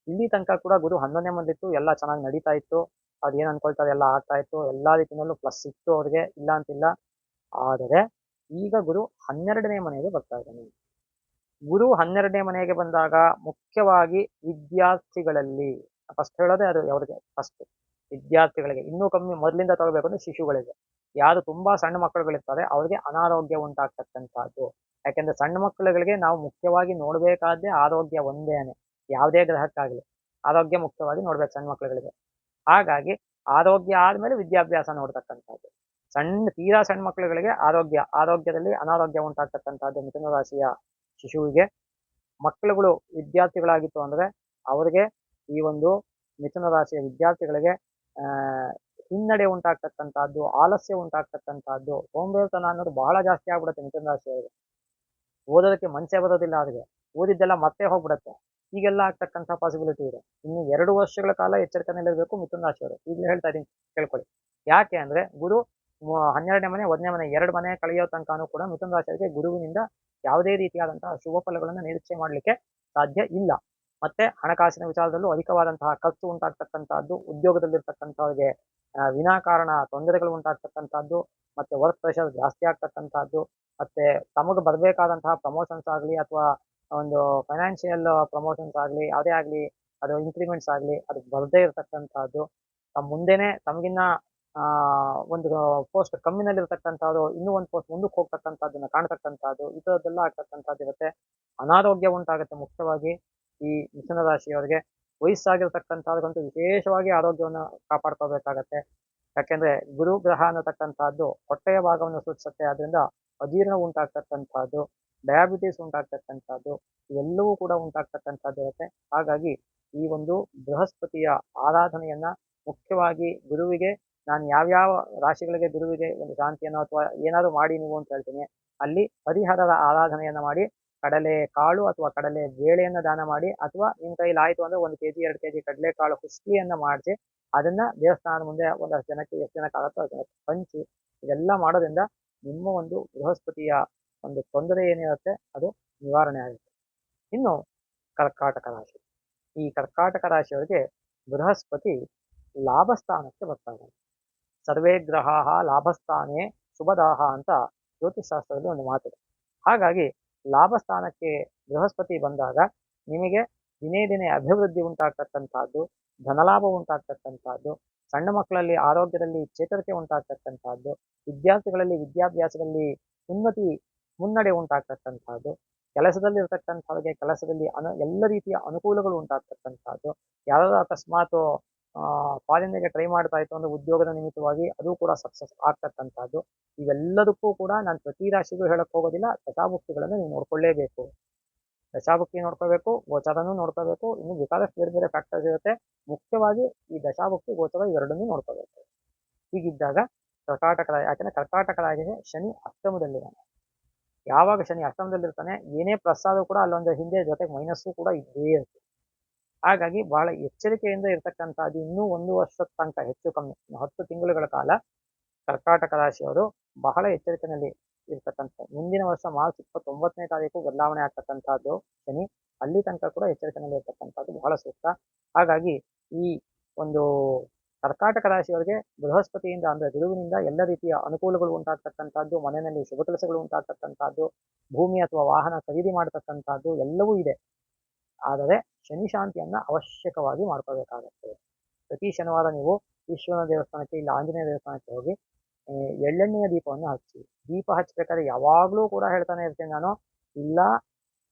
ಇಲ್ಲಿ ತನಕ ಕೂಡ ಗುರು 11ನೇ ಮನೆಯಲ್ಲಿತ್ತು, ಎಲ್ಲ ಚೆನ್ನಾಗಿ ನಡೀತಾ ಇತ್ತು. ಅದೇನು ಅನ್ಕೊಳ್ತಾರೆ ಎಲ್ಲ ಆಗ್ತಾ ಇತ್ತು, ಎಲ್ಲಾ ರೀತಿಯಲ್ಲೂ ಪ್ಲಸ್ ಇತ್ತು ಅವ್ರಿಗೆ, ಇಲ್ಲ ಅಂತಿಲ್ಲ. ಆದರೆ ಈಗ ಗುರು 12ನೇ ಮನೆಗೆ ಬರ್ತಾ ಇದ್ದಾನೆ. ಗುರು 12ನೇ ಮನೆಗೆ ಬಂದಾಗ ಮುಖ್ಯವಾಗಿ ವಿದ್ಯಾರ್ಥಿಗಳಲ್ಲಿ ಫಸ್ಟ್ ಹೇಳೋದೇ ಅದು. ಅವ್ರಿಗೆ ಫಸ್ಟ್ ವಿದ್ಯಾರ್ಥಿಗಳಿಗೆ, ಇನ್ನೂ ಕಮ್ಮಿ ಮೊದಲಿಂದ ತಗೋಬೇಕು ಅಂದ್ರೆ ಶಿಶುಗಳಿಗೆ. ಯಾರು ತುಂಬಾ ಸಣ್ಣ ಮಕ್ಕಳುಗಳಿರ್ತಾರೆ ಅವ್ರಿಗೆ ಅನಾರೋಗ್ಯ ಉಂಟಾಗ್ತಕ್ಕಂಥದ್ದು. ಯಾಕೆಂದ್ರೆ ಸಣ್ಣ ಮಕ್ಕಳುಗಳಿಗೆ ನಾವು ಮುಖ್ಯವಾಗಿ ನೋಡ್ಬೇಕಾದ್ದೇ ಆರೋಗ್ಯ ಒಂದೇನೆ. ಯಾವುದೇ ಗ್ರಹಕ್ಕಾಗಲಿ ಆರೋಗ್ಯ ಮುಖ್ಯವಾಗಿ ನೋಡ್ಬೇಕು ಸಣ್ಣ ಮಕ್ಕಳುಗಳಿಗೆ. ಹಾಗಾಗಿ ಆರೋಗ್ಯ ಆದ್ಮೇಲೆ ವಿದ್ಯಾಭ್ಯಾಸ ನೋಡ್ತಕ್ಕಂಥದ್ದು. ತೀರಾ ಸಣ್ಣ ಮಕ್ಕಳುಗಳಿಗೆ ಆರೋಗ್ಯದಲ್ಲಿ ಅನಾರೋಗ್ಯ ಉಂಟಾಗ್ತಕ್ಕಂಥದ್ದು ಮಿಥುನ ರಾಶಿಯ ಶಿಶುವಿಗೆ. ಮಕ್ಕಳುಗಳು ವಿದ್ಯಾರ್ಥಿಗಳಾಗಿತ್ತು ಅಂದರೆ ಅವರಿಗೆ ಈ ಒಂದು ಮಿಥುನ ರಾಶಿಯ ವಿದ್ಯಾರ್ಥಿಗಳಿಗೆ ಆ, ಹಿನ್ನಡೆ ಉಂಟಾಗ್ತಕ್ಕಂಥದ್ದು, ಆಲಸ್ಯ ಉಂಟಾಗ್ತಕ್ಕಂಥದ್ದು, ಸೋಂಬೇರಿತನ ಅನ್ನೋದು ಬಹಳ ಜಾಸ್ತಿ ಆಗ್ಬಿಡುತ್ತೆ ಮಿಥುನ ರಾಶಿಯವರಿಗೆ. ಓದೋದಕ್ಕೆ ಮನಸ್ಸೇ ಬರೋದಿಲ್ಲ ಅವ್ರಿಗೆ, ಓದಿದ್ದೆಲ್ಲ ಮತ್ತೆ ಹೋಗ್ಬಿಡುತ್ತೆ. ಹೀಗೆಲ್ಲ ಆಗ್ತಕ್ಕಂಥ ಪಾಸಿಬಿಲಿಟಿ ಇದೆ. ಇನ್ನು 2 ವರ್ಷಗಳ ಕಾಲ ಎಚ್ಚರಿಕೆಯಲ್ಲಿರಬೇಕು ಮಿಥುನ ರಾಶಿಯವರು. ಈಗಲೇ ಹೇಳ್ತಾ ಇದ್ದೀನಿ, ಕೇಳ್ಕೊಳ್ಳಿ. ಯಾಕೆ ಅಂದ್ರೆ ಗುರು 12ನೇ ಮನೆ 1ನೇ ಮನೆ 2 ಮನೆ ಕಳೆಯೋ ತನಕನೂ ಕೂಡ ಮಿಥುನ ರಾಶಿಯವರಿಗೆ ಗುರುವಿನಿಂದ ಯಾವುದೇ ರೀತಿಯಾದಂತಹ ಶುಭ ಫಲಗಳನ್ನು ನಿರೀಕ್ಷೆ ಮಾಡಲಿಕ್ಕೆ ಸಾಧ್ಯ ಇಲ್ಲ. ಮತ್ತೆ ಹಣಕಾಸಿನ ವಿಚಾರದಲ್ಲೂ ಅಧಿಕವಾದಂತಹ ಖರ್ಚು ಉಂಟಾಗ್ತಕ್ಕಂತಹದ್ದು, ಉದ್ಯೋಗದಲ್ಲಿರ್ತಕ್ಕಂಥವ್ರಿಗೆ ವಿನಾಕಾರಣ ತೊಂದರೆಗಳು ಉಂಟಾಗ್ತಕ್ಕಂಥದ್ದು, ಮತ್ತೆ ವರ್ಕ್ ಪ್ರೆಷರ್ ಜಾಸ್ತಿ ಆಗ್ತಕ್ಕಂಥದ್ದು, ಮತ್ತೆ ತಮಗೆ ಬರಬೇಕಾದಂತಹ ಪ್ರಮೋಷನ್ಸ್ ಆಗಲಿ ಅಥವಾ ಒಂದು ಫೈನಾನ್ಷಿಯಲ್ ಪ್ರಮೋಷನ್ಸ್ ಆಗಲಿ ಯಾವುದೇ ಆಗಲಿ, ಅದು ಇನ್ಕ್ರಿಮೆಂಟ್ಸ್ ಆಗಲಿ, ಅದು ಬರದೇ ಇರತಕ್ಕಂಥದ್ದು, ಮುಂದೆನೆ ತಮಗಿನ್ನ ಒಂದು ಪೋಸ್ಟ್ ಕಮ್ಮಿನಲ್ಲಿರ್ತಕ್ಕಂಥದ್ದು ಇನ್ನೂ ಒಂದು ಪೋಸ್ಟ್ ಮುಂದಕ್ಕೆ ಹೋಗ್ತಕ್ಕಂಥದ್ದನ್ನ ಕಾಣ್ತಕ್ಕಂಥದ್ದು, ಈ ಥರದ್ದೆಲ್ಲ ಆಗ್ತಕ್ಕಂಥದ್ದು ಇರುತ್ತೆ. ಅನಾರೋಗ್ಯ ಉಂಟಾಗುತ್ತೆ. ಮುಖ್ಯವಾಗಿ ಈ ಮಿಥುನ ರಾಶಿಯವರಿಗೆ ವಯಸ್ಸಾಗಿರ್ತಕ್ಕಂಥವ್ರಿಗಂತೂ ವಿಶೇಷವಾಗಿ ಆರೋಗ್ಯವನ್ನು ಕಾಪಾಡ್ಕೋಬೇಕಾಗತ್ತೆ. ಯಾಕೆಂದ್ರೆ ಗುರು ಗ್ರಹ ಅನ್ನತಕ್ಕಂಥದ್ದು ಹೊಟ್ಟೆಯ ಭಾಗವನ್ನು ಸೂಚಿಸುತ್ತೆ. ಅದರಿಂದ ಅಜೀರ್ಣ ಉಂಟಾಗ್ತಕ್ಕಂಥದ್ದು, ಡಯಾಬಿಟಿಸ್ ಉಂಟಾಗ್ತಕ್ಕಂಥದ್ದು, ಇವೆಲ್ಲವೂ ಕೂಡ ಉಂಟಾಗ್ತಕ್ಕಂಥದ್ದು ಇರುತ್ತೆ. ಹಾಗಾಗಿ ಈ ಒಂದು ಬೃಹಸ್ಪತಿಯ ಆರಾಧನೆಯನ್ನ ಮುಖ್ಯವಾಗಿ ಗುರುವಿಗೆ, ನಾನು ಯಾವ್ಯಾವ ರಾಶಿಗಳಿಗೆ ಗುರುವಿಗೆ ಒಂದು ಶಾಂತಿಯನ್ನು ಅಥವಾ ಏನಾದ್ರು ಮಾಡಿ ನೀವು ಅಂತ ಹೇಳ್ತೀನಿ, ಅಲ್ಲಿ ಹರಿಹರರ ಆರಾಧನೆಯನ್ನ ಮಾಡಿ, ಕಡಲೆ ಕಾಳು ಅಥವಾ ಕಡಲೆ ಬೇಳೆಯನ್ನ ದಾನ ಮಾಡಿ, ಅಥವಾ ನಿಮ್ಮ ಕೈಲಿ ಆಯ್ತು ಅಂದ್ರೆ 1 kg 2 kg ಕಡಲೆಕಾಳು ಹುಸ್ಲಿಯನ್ನ ಮಾಡಿಸಿ ಅದನ್ನ ದೇವಸ್ಥಾನದ ಮುಂದೆ ಒಂದಷ್ಟು ಜನಕ್ಕೆ, ಎಷ್ಟು ಜನಕ್ಕೆ ಆಗುತ್ತೋ ಅಷ್ಟು ಜನಕ್ಕೆ ಹಂಚಿ, ಇದೆಲ್ಲ ಮಾಡೋದ್ರಿಂದ ನಿಮ್ಮ ಒಂದು ಬೃಹಸ್ಪತಿಯ ಒಂದು ತೊಂದರೆ ಏನಿರುತ್ತೆ ಅದು ನಿವಾರಣೆ ಆಗುತ್ತೆ. ಇನ್ನು ಕರ್ಕಾಟಕ ರಾಶಿ. ಈ ಕರ್ಕಾಟಕ ರಾಶಿಯವರಿಗೆ ಬೃಹಸ್ಪತಿ ಲಾಭಸ್ಥಾನಕ್ಕೆ ಬರ್ತಾರೆ. ಸರ್ವೇ ಗ್ರಹಾಃ ಲಾಭಸ್ಥಾನೇ ಶುಭದಾಹ ಅಂತ ಜ್ಯೋತಿಷ್ ಒಂದು ಮಾತಿದೆ. ಹಾಗಾಗಿ ಲಾಭಸ್ಥಾನಕ್ಕೆ ಬೃಹಸ್ಪತಿ ಬಂದಾಗ ನಿಮಗೆ ದಿನೇ ದಿನೇ ಅಭಿವೃದ್ಧಿ ಉಂಟಾಗ್ತಕ್ಕಂಥದ್ದು, ಧನಲಾಭ ಉಂಟಾಗ್ತಕ್ಕಂಥದ್ದು, ಸಣ್ಣ ಮಕ್ಕಳಲ್ಲಿ ಆರೋಗ್ಯದಲ್ಲಿ ಚೇತರಿಕೆ ಉಂಟಾಗ್ತಕ್ಕಂಥದ್ದು, ವಿದ್ಯಾರ್ಥಿಗಳಲ್ಲಿ ವಿದ್ಯಾಭ್ಯಾಸದಲ್ಲಿ ಮುನ್ನಡೆ ಉಂಟಾಗ್ತಕ್ಕಂಥದ್ದು, ಕೆಲಸದಲ್ಲಿರ್ತಕ್ಕಂಥವ್ರಿಗೆ ಕೆಲಸದಲ್ಲಿ ಎಲ್ಲ ರೀತಿಯ ಅನುಕೂಲಗಳು ಉಂಟಾಗ್ತಕ್ಕಂಥದ್ದು, ಯಾರಾದ್ರೂ ಅಕಸ್ಮಾತ್ ಫಾರಿನ್ನಿಗೆ ಟ್ರೈ ಮಾಡ್ತಾ ಇತ್ತು ಅಂದ್ರೆ ಉದ್ಯೋಗದ ನಿಮಿತ್ತವಾಗಿ ಅದು ಕೂಡ ಸಕ್ಸಸ್ ಆಗ್ತಕ್ಕಂಥದ್ದು. ಇವೆಲ್ಲದಕ್ಕೂ ಕೂಡ ನಾನು ಪ್ರತಿ ರಾಶಿಗೂ ಹೇಳಕ್ ಹೋಗೋದಿಲ್ಲ. ದಶಾಭುಕ್ತಿಗಳನ್ನು ನೀವು ನೋಡ್ಕೊಳ್ಳೇಬೇಕು. ದಶಾಭುಕ್ತಿ ನೋಡ್ಕೋಬೇಕು, ಗೋಚಾರನೂ ನೋಡ್ಕೋಬೇಕು, ಇನ್ನು ಬೇಕಾದಷ್ಟು ಬೇರೆ ಬೇರೆ ಫ್ಯಾಕ್ಟರ್ಸ್ ಇರುತ್ತೆ. ಮುಖ್ಯವಾಗಿ ಈ ದಶಾಭುಕ್ತಿ ಗೋಚರ ಇವೆರಡನ್ನೂ ನೋಡ್ಕೋಬೇಕು. ಹೀಗಿದ್ದಾಗ ಯಾಕಂದ್ರೆ ಕರ್ಕಾಟಕ ರಾಶಿಗೆ ಶನಿ ಅಷ್ಟಮದಲ್ಲಿದ್ದಾನೆ. ಯಾವಾಗ ಶನಿ ಅಷ್ಟಮದಲ್ಲಿರ್ತಾನೆ, ಏನೇ ಪ್ಲಸ್ ಆದ್ರೂ ಕೂಡ ಅಲ್ಲೊಂದು ಹಿಂದೆ ಜೊತೆಗೆ ಮೈನಸ್ಸು ಕೂಡ ಇದ್ದೇ ಇರುತ್ತೆ. ಹಾಗಾಗಿ ಬಹಳ ಎಚ್ಚರಿಕೆಯಿಂದ ಇರ್ತಕ್ಕಂಥದ್ದು. ಇನ್ನೂ 1 ವರ್ಷದ ತನಕ ಹೆಚ್ಚು ಕಮ್ಮಿ 10 ತಿಂಗಳುಗಳ ಕಾಲ ಕರ್ಕಾಟಕ ರಾಶಿಯವರು ಬಹಳ ಎಚ್ಚರಿಕೆಯಲ್ಲಿ ಇರ್ತಕ್ಕಂಥ. ಮುಂದಿನ ವರ್ಷ ಮಾರ್ಚ್ 29ನೇ ತಾರೀಕು ಬದಲಾವಣೆ ಆಗ್ತಕ್ಕಂಥದ್ದು ಶನಿ. ಅಲ್ಲಿ ತನಕ ಕೂಡ ಎಚ್ಚರಿಕೆಯಲ್ಲಿ ಇರ್ತಕ್ಕಂಥದ್ದು ಬಹಳ ಸೂಕ್ತ. ಹಾಗಾಗಿ ಈ ಒಂದು ಕರ್ಕಾಟಕ ರಾಶಿಯವರಿಗೆ ಬೃಹಸ್ಪತಿಯಿಂದ ಅಂದ್ರೆ ಗುರುವಿನಿಂದ ಎಲ್ಲ ರೀತಿಯ ಅನುಕೂಲಗಳು ಉಂಟಾಗ್ತಕ್ಕಂಥದ್ದು, ಮನೆಯಲ್ಲಿ ಶುಭ ಕೆಲಸಗಳು ಉಂಟಾಗ್ತಕ್ಕಂಥದ್ದು, ಭೂಮಿ ಅಥವಾ ವಾಹನ ಖರೀದಿ ಮಾಡತಕ್ಕಂಥದ್ದು ಎಲ್ಲವೂ ಇದೆ. ಆದರೆ ಶನಿ ಶಾಂತಿಯನ್ನ ಅವಶ್ಯಕವಾಗಿ ಮಾಡ್ಕೋಬೇಕಾಗತ್ತೆ. ಪ್ರತಿ ಶನಿವಾರ ನೀವು ಈಶ್ವರನ ದೇವಸ್ಥಾನಕ್ಕೆ ಇಲ್ಲ ಆಂಜನೇಯ ದೇವಸ್ಥಾನಕ್ಕೆ ಹೋಗಿ ಎಳ್ಳೆಣ್ಣೆಯ ದೀಪವನ್ನು ಹಚ್ಚಿ. ದೀಪ ಹಚ್ಚಬೇಕಾದ್ರೆ ಯಾವಾಗಲೂ ಕೂಡ ಹೇಳ್ತಾನೆ ಇರ್ತೀನಿ ನಾನು, ಇಲ್ಲ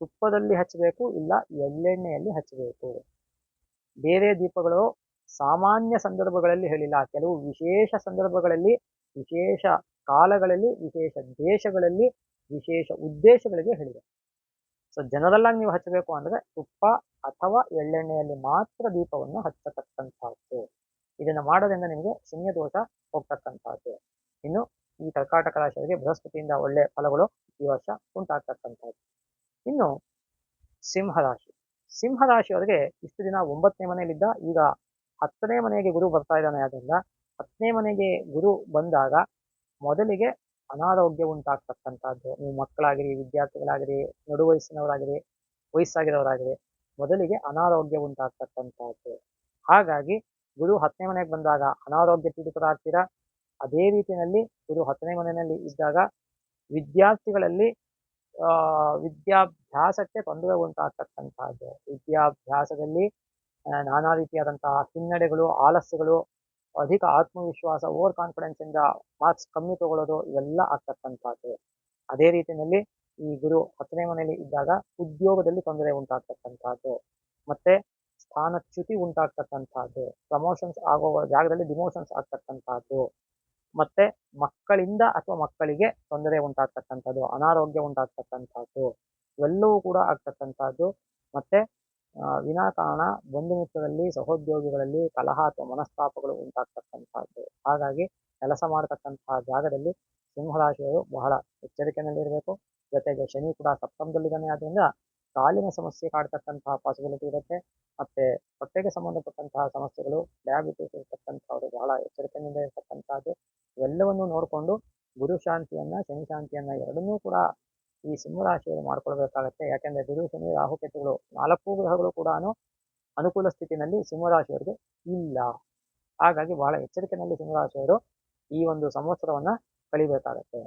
ತುಪ್ಪದಲ್ಲಿ ಹಚ್ಚಬೇಕು, ಇಲ್ಲ ಎಳ್ಳೆಣ್ಣೆಯಲ್ಲಿ ಹಚ್ಚಬೇಕು. ಬೇರೆ ದೀಪಗಳು ಸಾಮಾನ್ಯ ಸಂದರ್ಭಗಳಲ್ಲಿ ಹೇಳಿಲ್ಲ, ಕೆಲವು ವಿಶೇಷ ಸಂದರ್ಭಗಳಲ್ಲಿ, ವಿಶೇಷ ಕಾಲಗಳಲ್ಲಿ, ವಿಶೇಷ ದೇಶಗಳಲ್ಲಿ, ವಿಶೇಷ ಉದ್ದೇಶಗಳಿಗೆ ಹೇಳಿದೆ. ಸೊ ಜನರಲ್ ಆಗಿ ನೀವು ಹಚ್ಚಬೇಕು ಅಂದ್ರೆ ತುಪ್ಪ ಅಥವಾ ಎಳ್ಳೆಣ್ಣೆಯಲ್ಲಿ ಮಾತ್ರ ದೀಪವನ್ನು ಹಚ್ಚತಕ್ಕಂಥದ್ದು. ಇದನ್ನು ಮಾಡೋದ್ರಿಂದ ನಿಮಗೆ ಶನಿಯ ದೋಷ ಹೋಗ್ತಕ್ಕಂಥದ್ದು. ಇನ್ನು ಈ ಕರ್ಕಾಟಕ ರಾಶಿಯವರಿಗೆ ಬೃಹಸ್ಪತಿಯಿಂದ ಒಳ್ಳೆ ಫಲಗಳು ಈ ವರ್ಷ ಉಂಟಾಗ್ತಕ್ಕಂಥದ್ದು. ಇನ್ನು ಸಿಂಹರಾಶಿ. ಸಿಂಹರಾಶಿಯವರಿಗೆ ಇಷ್ಟು ದಿನ 9ನೇ ಮನೆಯಲ್ಲಿದ್ದ, ಈಗ 10ನೇ ಮನೆಗೆ ಗುರು ಬರ್ತಾ ಇದ್ದಾನೆ. ಅದರಿಂದ 10ನೇ ಮನೆಗೆ ಗುರು ಬಂದಾಗ ಮೊದಲಿಗೆ ಅನಾರೋಗ್ಯ ಉಂಟಾಗ್ತಕ್ಕಂಥದ್ದು. ನೀವು ಮಕ್ಕಳಾಗಿರಿ, ವಿದ್ಯಾರ್ಥಿಗಳಾಗಿರಿ, ನಡು ವಯಸ್ಸಿನವರಾಗಿರಿ, ವಯಸ್ಸಾಗಿರೋರಾಗಿರಿ, ಮೊದಲಿಗೆ ಅನಾರೋಗ್ಯ ಉಂಟಾಗ್ತಕ್ಕಂಥದ್ದು. ಹಾಗಾಗಿ ಗುರು 10ನೇ ಮನೆಗೆ ಬಂದಾಗ ಅನಾರೋಗ್ಯ ಪೀಡಿತರಾಗ್ತೀರಾ. ಅದೇ ರೀತಿಯಲ್ಲಿ ಗುರು 10ನೇ ಮನೆಯಲ್ಲಿ ಇದ್ದಾಗ ವಿದ್ಯಾರ್ಥಿಗಳಲ್ಲಿ ವಿದ್ಯಾಭ್ಯಾಸಕ್ಕೆ ತೊಂದರೆ ಉಂಟಾಗ್ತಕ್ಕಂಥದ್ದು. ವಿದ್ಯಾಭ್ಯಾಸದಲ್ಲಿ ನಾನಾ ರೀತಿಯಾದಂತಹ ಹಿನ್ನಡೆಗಳು, ಆಲಸ್ಯಗಳು, ಅಧಿಕ ಆತ್ಮವಿಶ್ವಾಸ, ಓವರ್ ಕಾನ್ಫಿಡೆನ್ಸ್ ಇಂದ ಮಾರ್ಕ್ಸ್ ಕಮ್ಮಿ ತಗೊಳ್ಳೋದು, ಇವೆಲ್ಲ ಆಗ್ತಕ್ಕಂಥದ್ದು. ಅದೇ ರೀತಿಯಲ್ಲಿ ಈ ಗುರು 10ನೇ ಮನೆಯಲ್ಲಿ ಇದ್ದಾಗ ಉದ್ಯೋಗದಲ್ಲಿ ತೊಂದರೆ ಉಂಟಾಗ್ತಕ್ಕಂಥದ್ದು, ಮತ್ತೆ ಸ್ಥಾನಚ್ಯುತಿ ಉಂಟಾಗ್ತಕ್ಕಂಥದ್ದು, ಪ್ರಮೋಷನ್ಸ್ ಆಗೋ ಜಾಗದಲ್ಲಿ ಡಿಮೋಷನ್ಸ್ ಆಗ್ತಕ್ಕಂಥದ್ದು, ಮತ್ತೆ ಮಕ್ಕಳಿಂದ ಅಥವಾ ಮಕ್ಕಳಿಗೆ ತೊಂದರೆ ಉಂಟಾಗ್ತಕ್ಕಂಥದ್ದು, ಅನಾರೋಗ್ಯ ಉಂಟಾಗ್ತಕ್ಕಂಥದ್ದು, ಇವೆಲ್ಲವೂ ಕೂಡ ಆಗ್ತಕ್ಕಂಥದ್ದು. ಮತ್ತೆ ವಿನಾಕಾರಣ ಬಂಧು ಮಿತ್ರರಲ್ಲಿ ಸಹೋದ್ಯೋಗಿಗಳಲ್ಲಿ ಕಲಹ ಅಥವಾ ಮನಸ್ತಾಪಗಳು ಉಂಟಾಗ್ತಕ್ಕಂಥದ್ದು. ಹಾಗಾಗಿ ಕೆಲಸ ಮಾಡತಕ್ಕಂತಹ ಜಾಗದಲ್ಲಿ ಸಿಂಹರಾಶಿಯವರು ಬಹಳ ಎಚ್ಚರಿಕೆಯಲ್ಲಿರಬೇಕು. ಜೊತೆಗೆ ಶನಿ ಕೂಡ ಸಪ್ತಮದಲ್ಲಿದ್ದಾನೆ, ಆದ್ರಿಂದ ಕಾಲಿನ ಸಮಸ್ಯೆ ಕಾಡ್ತಕ್ಕಂತಹ ಪಾಸಿಬಿಲಿಟಿ ಇರುತ್ತೆ. ಮತ್ತೆ ಹೊಟ್ಟೆಗೆ ಸಂಬಂಧಪಟ್ಟಂತಹ ಸಮಸ್ಯೆಗಳು, ಡಯಾಬಿಟಿಸ್ ಇರತಕ್ಕಂಥವ್ರು ಬಹಳ ಎಚ್ಚರಿಕೆಯಿಂದ ಇರತಕ್ಕಂಥದ್ದು. ಇವೆಲ್ಲವನ್ನು ನೋಡಿಕೊಂಡು ಗುರು ಶಾಂತಿಯನ್ನ ಶನಿ ಶಾಂತಿಯನ್ನ ಎರಡನ್ನೂ ಕೂಡ ಈ ಸಿಂಹರಾಶಿಯವರು ಮಾಡ್ಕೊಳ್ಬೇಕಾಗತ್ತೆ. ಯಾಕೆಂದ್ರೆ ಗುರು ಶನಿ ರಾಹುಕೇತುಗಳು 4 ಗ್ರಹಗಳು ಕೂಡ ಅನುಕೂಲ ಸ್ಥಿತಿನಲ್ಲಿ ಸಿಂಹರಾಶಿಯವರಿಗೆ ಇಲ್ಲ. ಹಾಗಾಗಿ ಬಹಳ ಎಚ್ಚರಿಕೆಯಲ್ಲಿ ಸಿಂಹರಾಶಿಯವರು ಈ ಒಂದು ಸಂವತ್ಸರವನ್ನ ಕಳಿಬೇಕಾಗತ್ತೆ.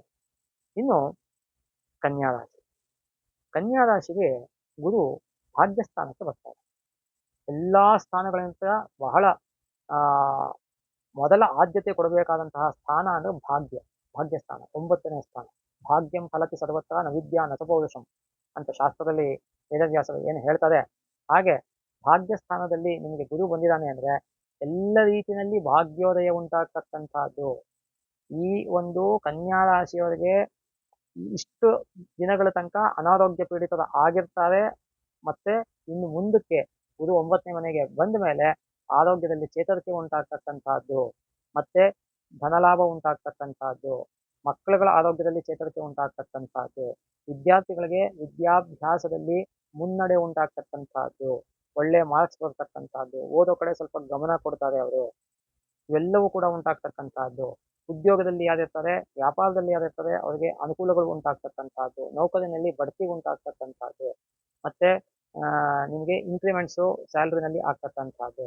ಇನ್ನು ಕನ್ಯಾ ರಾಶಿ. ಕನ್ಯಾ ರಾಶಿಗೆ ಗುರು ಭಾಗ್ಯಸ್ಥಾನಕ್ಕೆ ಬರ್ತಾರೆ. ಎಲ್ಲಾ ಸ್ಥಾನಗಳಿಂದ ಬಹಳ ಆ ಮೊದಲ ಆದ್ಯತೆ ಕೊಡಬೇಕಾದಂತಹ ಸ್ಥಾನ ಅಂದ್ರೆ ಭಾಗ್ಯಸ್ಥಾನ, 9ನೇ ಸ್ಥಾನ. ಭಾಗ್ಯಂ ಫಲತಿ ಸರ್ವತ್ರ ನ ವಿದ್ಯಾ ನ ಪೌರುಷಂ ಅಂತ ಶಾಸ್ತ್ರದಲ್ಲಿ ವೇದವ್ಯಾಸರು ಏನು ಹೇಳ್ತಾರೆ, ಹಾಗೆ ಭಾಗ್ಯಸ್ಥಾನದಲ್ಲಿ ನಿಮಗೆ ಗುರು ಬಂದಿದ್ದಾನೆ ಅಂದ್ರೆ ಎಲ್ಲ ರೀತಿಯಲ್ಲಿ ಭಾಗ್ಯೋದಯ ಉಂಟಾಗ್ತಕ್ಕಂಥದ್ದು. ಈ ಒಂದು ಕನ್ಯಾ ರಾಶಿಯವರಿಗೆ ಇಷ್ಟು ದಿನಗಳ ತನಕ ಅನಾರೋಗ್ಯ ಪೀಡಿತರ ಆಗಿರ್ತಾರೆ. ಮತ್ತೆ ಇನ್ನು ಮುಂದಕ್ಕೆ ಗುರು 9ನೇ ಮನೆಗೆ ಬಂದ ಮೇಲೆ ಆರೋಗ್ಯದಲ್ಲಿ ಚೇತರಿಕೆ ಉಂಟಾಗ್ತಕ್ಕಂಥದ್ದು, ಮತ್ತೆ ಧನಲಾಭ ಉಂಟಾಗ್ತಕ್ಕಂಥದ್ದು, ಮಕ್ಕಳುಗಳ ಆರೋಗ್ಯದಲ್ಲಿ ಚೇತರಿಕೆ ಉಂಟಾಗ್ತಕ್ಕಂಥದ್ದು, ವಿದ್ಯಾರ್ಥಿಗಳಿಗೆ ವಿದ್ಯಾಭ್ಯಾಸದಲ್ಲಿ ಮುನ್ನಡೆ ಉಂಟಾಗ್ತಕ್ಕಂಥದ್ದು, ಒಳ್ಳೆ ಮಾರ್ಕ್ಸ್ ಬರ್ತಕ್ಕಂಥದ್ದು, ಓದೋ ಕಡೆ ಸ್ವಲ್ಪ ಗಮನ ಕೊಡ್ತಾರೆ ಅವರು, ಇವೆಲ್ಲವೂ ಕೂಡ ಉಂಟಾಗ್ತಕ್ಕಂಥದ್ದು. ಉದ್ಯೋಗದಲ್ಲಿ ಯಾರಿರ್ತಾರೆ, ವ್ಯಾಪಾರದಲ್ಲಿ ಯಾರಿರ್ತಾರೆ ಅವರಿಗೆ ಅನುಕೂಲಗಳು ಉಂಟಾಗ್ತಕ್ಕಂಥದ್ದು, ನೌಕರಿನಲ್ಲಿ ಬಡ್ತಿ ಉಂಟಾಗ್ತಕ್ಕಂಥದ್ದು, ಮತ್ತೆ ನಿಮಗೆ ಇನ್ಕ್ರಿಮೆಂಟ್ಸು ಸ್ಯಾಲ್ರಿನಲ್ಲಿ ಆಗ್ತಕ್ಕಂಥದ್ದು,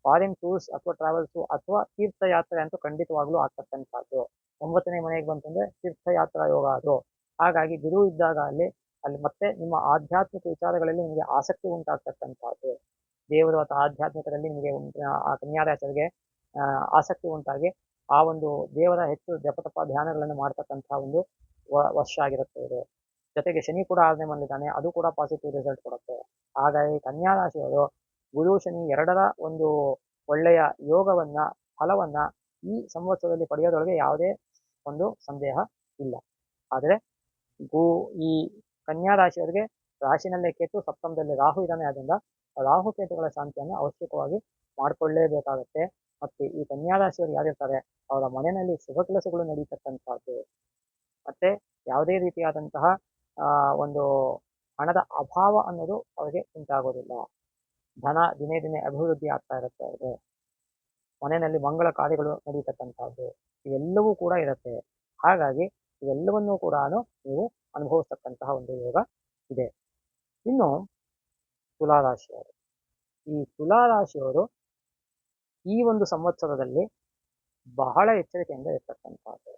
ಫಾರಿನ್ ಟೂರ್ಸ್ ಅಥವಾ ಟ್ರಾವೆಲ್ಸು ಅಥವಾ ತೀರ್ಥಯಾತ್ರೆ ಅಂತೂ ಖಂಡಿತವಾಗ್ಲೂ ಆಗ್ತಕ್ಕಂಥದ್ದು. 9ನೇ ಮನೆಗೆ ಬಂತಂದ್ರೆ ತೀರ್ಥಯಾತ್ರಾ ಯೋಗ ಅದು. ಹಾಗಾಗಿ ಗುರು ಇದ್ದಾಗ ಅಲ್ಲಿ ಮತ್ತೆ ನಿಮ್ಮ ಆಧ್ಯಾತ್ಮಿಕ ವಿಚಾರಗಳಲ್ಲಿ ನಿಮಗೆ ಆಸಕ್ತಿ ಉಂಟಾಗ್ತಕ್ಕಂಥದ್ದು, ದೇವರು ಅಥವಾ ಆಧ್ಯಾತ್ಮಿಕದಲ್ಲಿ ನಿಮಗೆ ಆ ಕನ್ಯಾರಾಶಿಯವರಿಗೆ ಆಸಕ್ತಿ ಉಂಟಾಗಿ ಆ ಒಂದು ದೇವರ ಹೆಚ್ಚು ಜಪತಪ ಧ್ಯಾನಗಳನ್ನು ಮಾಡ್ತಕ್ಕಂತಹ ಒಂದು ವರ್ಷ ಆಗಿರುತ್ತೆ ಇದು. ಜೊತೆಗೆ ಶನಿ ಕೂಡ 6ನೇ ಮನೆಯಲ್ಲಿದ್ದಾನೆ, ಅದು ಕೂಡ ಪಾಸಿಟಿವ್ ರಿಸಲ್ಟ್ ಕೊಡುತ್ತೆ. ಹಾಗಾಗಿ ಕನ್ಯಾ ರಾಶಿಯವರು ಗುರು ಶನಿ ಎರಡರ ಒಂದು ಒಳ್ಳೆಯ ಯೋಗವನ್ನ ಫಲವನ್ನ ಈ ಸಂವತ್ಸರದಲ್ಲಿ ಪಡೆಯೋದ್ರೊಳಗೆ ಯಾವುದೇ ಒಂದು ಸಂದೇಹ ಇಲ್ಲ. ಆದರೆ ಈ ಕನ್ಯಾ ರಾಶಿಯವರಿಗೆ ರಾಶಿನಲ್ಲೇ ಕೇತು, ಸಪ್ತಮದಲ್ಲಿ ರಾಹು ಇದ್ದಾನೆ, ಆದ್ರಿಂದ ರಾಹು ಕೇತುಗಳ ಶಾಂತಿಯನ್ನು ಅವಶ್ಯಕವಾಗಿ ಮಾಡಿಕೊಳ್ಳೇಬೇಕಾಗತ್ತೆ. ಮತ್ತೆ ಈ ಕನ್ಯಾ ರಾಶಿಯವರು ಯಾರಿರ್ತಾರೆ ಅವರ ಮನೆಯಲ್ಲಿ ಶುಭ ಕೆಲಸಗಳು ನಡೀತಕ್ಕಂಥದ್ದು, ಮತ್ತೆ ಯಾವುದೇ ರೀತಿಯಾದಂತಹ ಒಂದು ಹಣದ ಅಭಾವ ಅನ್ನೋದು ಅವರಿಗೆ ಉಂಟಾಗೋದಿಲ್ಲ. ಧನ ದಿನೇ ದಿನೇ ಅಭಿವೃದ್ಧಿ ಆಗ್ತಾ ಇರುತ್ತೆ ಅವರಿಗೆ, ಮನೆಯಲ್ಲಿ ಮಂಗಳ ಕಾರ್ಯಗಳು ನಡೀತಕ್ಕಂಥದ್ದು ಇವೆಲ್ಲವೂ ಕೂಡ ಇರುತ್ತೆ. ಹಾಗಾಗಿ ಇವೆಲ್ಲವನ್ನೂ ಕೂಡ ನೀವು ಅನುಭವಿಸ್ತಕ್ಕಂತಹ ಒಂದು ಯೋಗ ಇದೆ. ಇನ್ನು ತುಲಾರಾಶಿಯವರು, ಈ ತುಲಾರಾಶಿಯವರು ಈ ಒಂದು ಸಂವತ್ಸರದಲ್ಲಿ ಬಹಳ ಎಚ್ಚರಿಕೆಯಿಂದ ಇರ್ತಕ್ಕಂಥದ್ದು.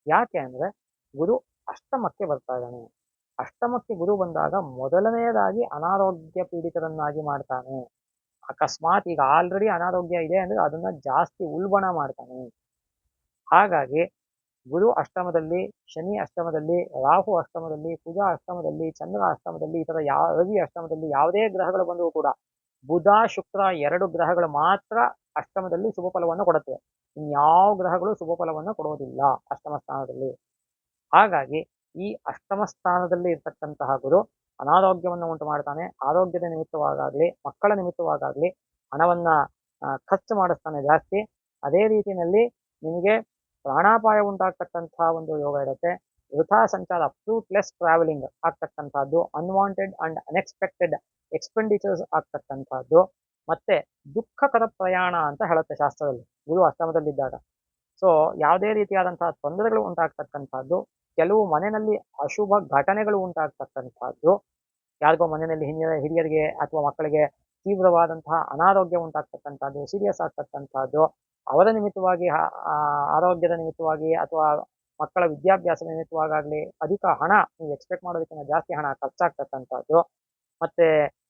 ಯಾಕೆ ಅಂದ್ರೆ ಗುರು ಅಷ್ಟಮಕ್ಕೆ ಬರ್ತಾ ಇದ್ದಾನೆ. ಅಷ್ಟಮಕ್ಕೆ ಗುರು ಬಂದಾಗ ಮೊದಲನೆಯದಾಗಿ ಅನಾರೋಗ್ಯ ಪೀಡಿತರನ್ನಾಗಿ ಮಾಡ್ತಾನೆ. ಅಕಸ್ಮಾತ್ ಈಗ ಆಲ್ರೆಡಿ ಅನಾರೋಗ್ಯ ಇದೆ ಅಂದ್ರೆ ಅದನ್ನ ಜಾಸ್ತಿ ಉಲ್ಬಣ ಮಾಡ್ತಾನೆ. ಹಾಗಾಗಿ ಗುರು ಅಷ್ಟಮದಲ್ಲಿ, ಶನಿ ಅಷ್ಟಮದಲ್ಲಿ, ರಾಹು ಅಷ್ಟಮದಲ್ಲಿ, ಕುಜ ಅಷ್ಟಮದಲ್ಲಿ, ಚಂದ್ರ ಅಷ್ಟಮದಲ್ಲಿ, ಈ ತರ ರವಿ ಅಷ್ಟಮದಲ್ಲಿ ಯಾವುದೇ ಗ್ರಹಗಳು ಬಂದರೂ ಕೂಡ ಬುಧ ಶುಕ್ರ 2 ಗ್ರಹಗಳು ಮಾತ್ರ ಅಷ್ಟಮದಲ್ಲಿ ಶುಭ ಫಲವನ್ನು ಕೊಡುತ್ತೆ. ಇನ್ಯಾವ ಗ್ರಹಗಳು ಶುಭ ಫಲವನ್ನು ಕೊಡುವುದಿಲ್ಲ ಅಷ್ಟಮ ಸ್ಥಾನದಲ್ಲಿ. ಹಾಗಾಗಿ ಈ ಅಷ್ಟಮ ಸ್ಥಾನದಲ್ಲಿ ಇರ್ತಕ್ಕಂತಹ ಗುರು ಅನಾರೋಗ್ಯವನ್ನು ಉಂಟು ಮಾಡ್ತಾನೆ. ಆರೋಗ್ಯದ ನಿಮಿತ್ತವಾಗಲಿ ಮಕ್ಕಳ ನಿಮಿತ್ತವಾಗಲಿ ಹಣವನ್ನ ಖರ್ಚು ಮಾಡಿಸ್ತಾನೆ ಜಾಸ್ತಿ. ಅದೇ ರೀತಿಯಲ್ಲಿ ನಿಮಗೆ ಪ್ರಾಣಾಪಾಯ ಉಂಟಾಗ್ತಕ್ಕಂತಹ ಒಂದು ಯೋಗ ಇರುತ್ತೆ. ವೃಥಾ ಸಂಚಾರ, ಫ್ರೂಟ್ಲೆಸ್ ಟ್ರಾವೆಲಿಂಗ್ ಆಗ್ತಕ್ಕಂಥದ್ದು, ಅನ್ವಾಂಟೆಡ್ ಅಂಡ್ ಅನ್ಎಕ್ಸ್ಪೆಕ್ಟೆಡ್ ಎಕ್ಸ್ಪೆಂಡಿಚರ್ಸ್ ಆಗ್ತಕ್ಕಂಥದ್ದು, ಮತ್ತೆ ದುಃಖಕರ ಪ್ರಯಾಣ ಅಂತ ಹೇಳುತ್ತೆ ಶಾಸ್ತ್ರದಲ್ಲಿ ಗುರು ಅಷ್ಟಮದಲ್ಲಿದ್ದಾಗ. ಸೊ ಯಾವುದೇ ರೀತಿಯಾದಂತಹ ತೊಂದರೆಗಳು ಉಂಟಾಗ್ತಕ್ಕಂಥದ್ದು, ಕೆಲವು ಮನೆಯಲ್ಲಿ ಅಶುಭ ಘಟನೆಗಳು ಉಂಟಾಗ್ತಕ್ಕಂಥದ್ದು, ಯಾರಿಗೋ ಮನೆಯಲ್ಲಿ ಹಿರಿಯರಿಗೆ ಅಥವಾ ಮಕ್ಕಳಿಗೆ ತೀವ್ರವಾದಂತಹ ಅನಾರೋಗ್ಯ ಉಂಟಾಗ್ತಕ್ಕಂಥದ್ದು, ಸೀರಿಯಸ್ ಆಗ್ತಕ್ಕಂಥದ್ದು, ಅವರ ನಿಮಿತ್ತವಾಗಿ ಆರೋಗ್ಯದ ನಿಮಿತ್ತವಾಗಿ ಅಥವಾ ಮಕ್ಕಳ ವಿದ್ಯಾಭ್ಯಾಸದ ನಿಮಿತ್ತವಾಗಲಿ ಅಧಿಕ ಹಣ, ನೀವು ಎಕ್ಸ್ಪೆಕ್ಟ್ ಮಾಡೋದಕ್ಕಿಂತ ಜಾಸ್ತಿ ಹಣ ಖರ್ಚಾಗ್ತಕ್ಕಂಥದ್ದು, ಮತ್ತೆ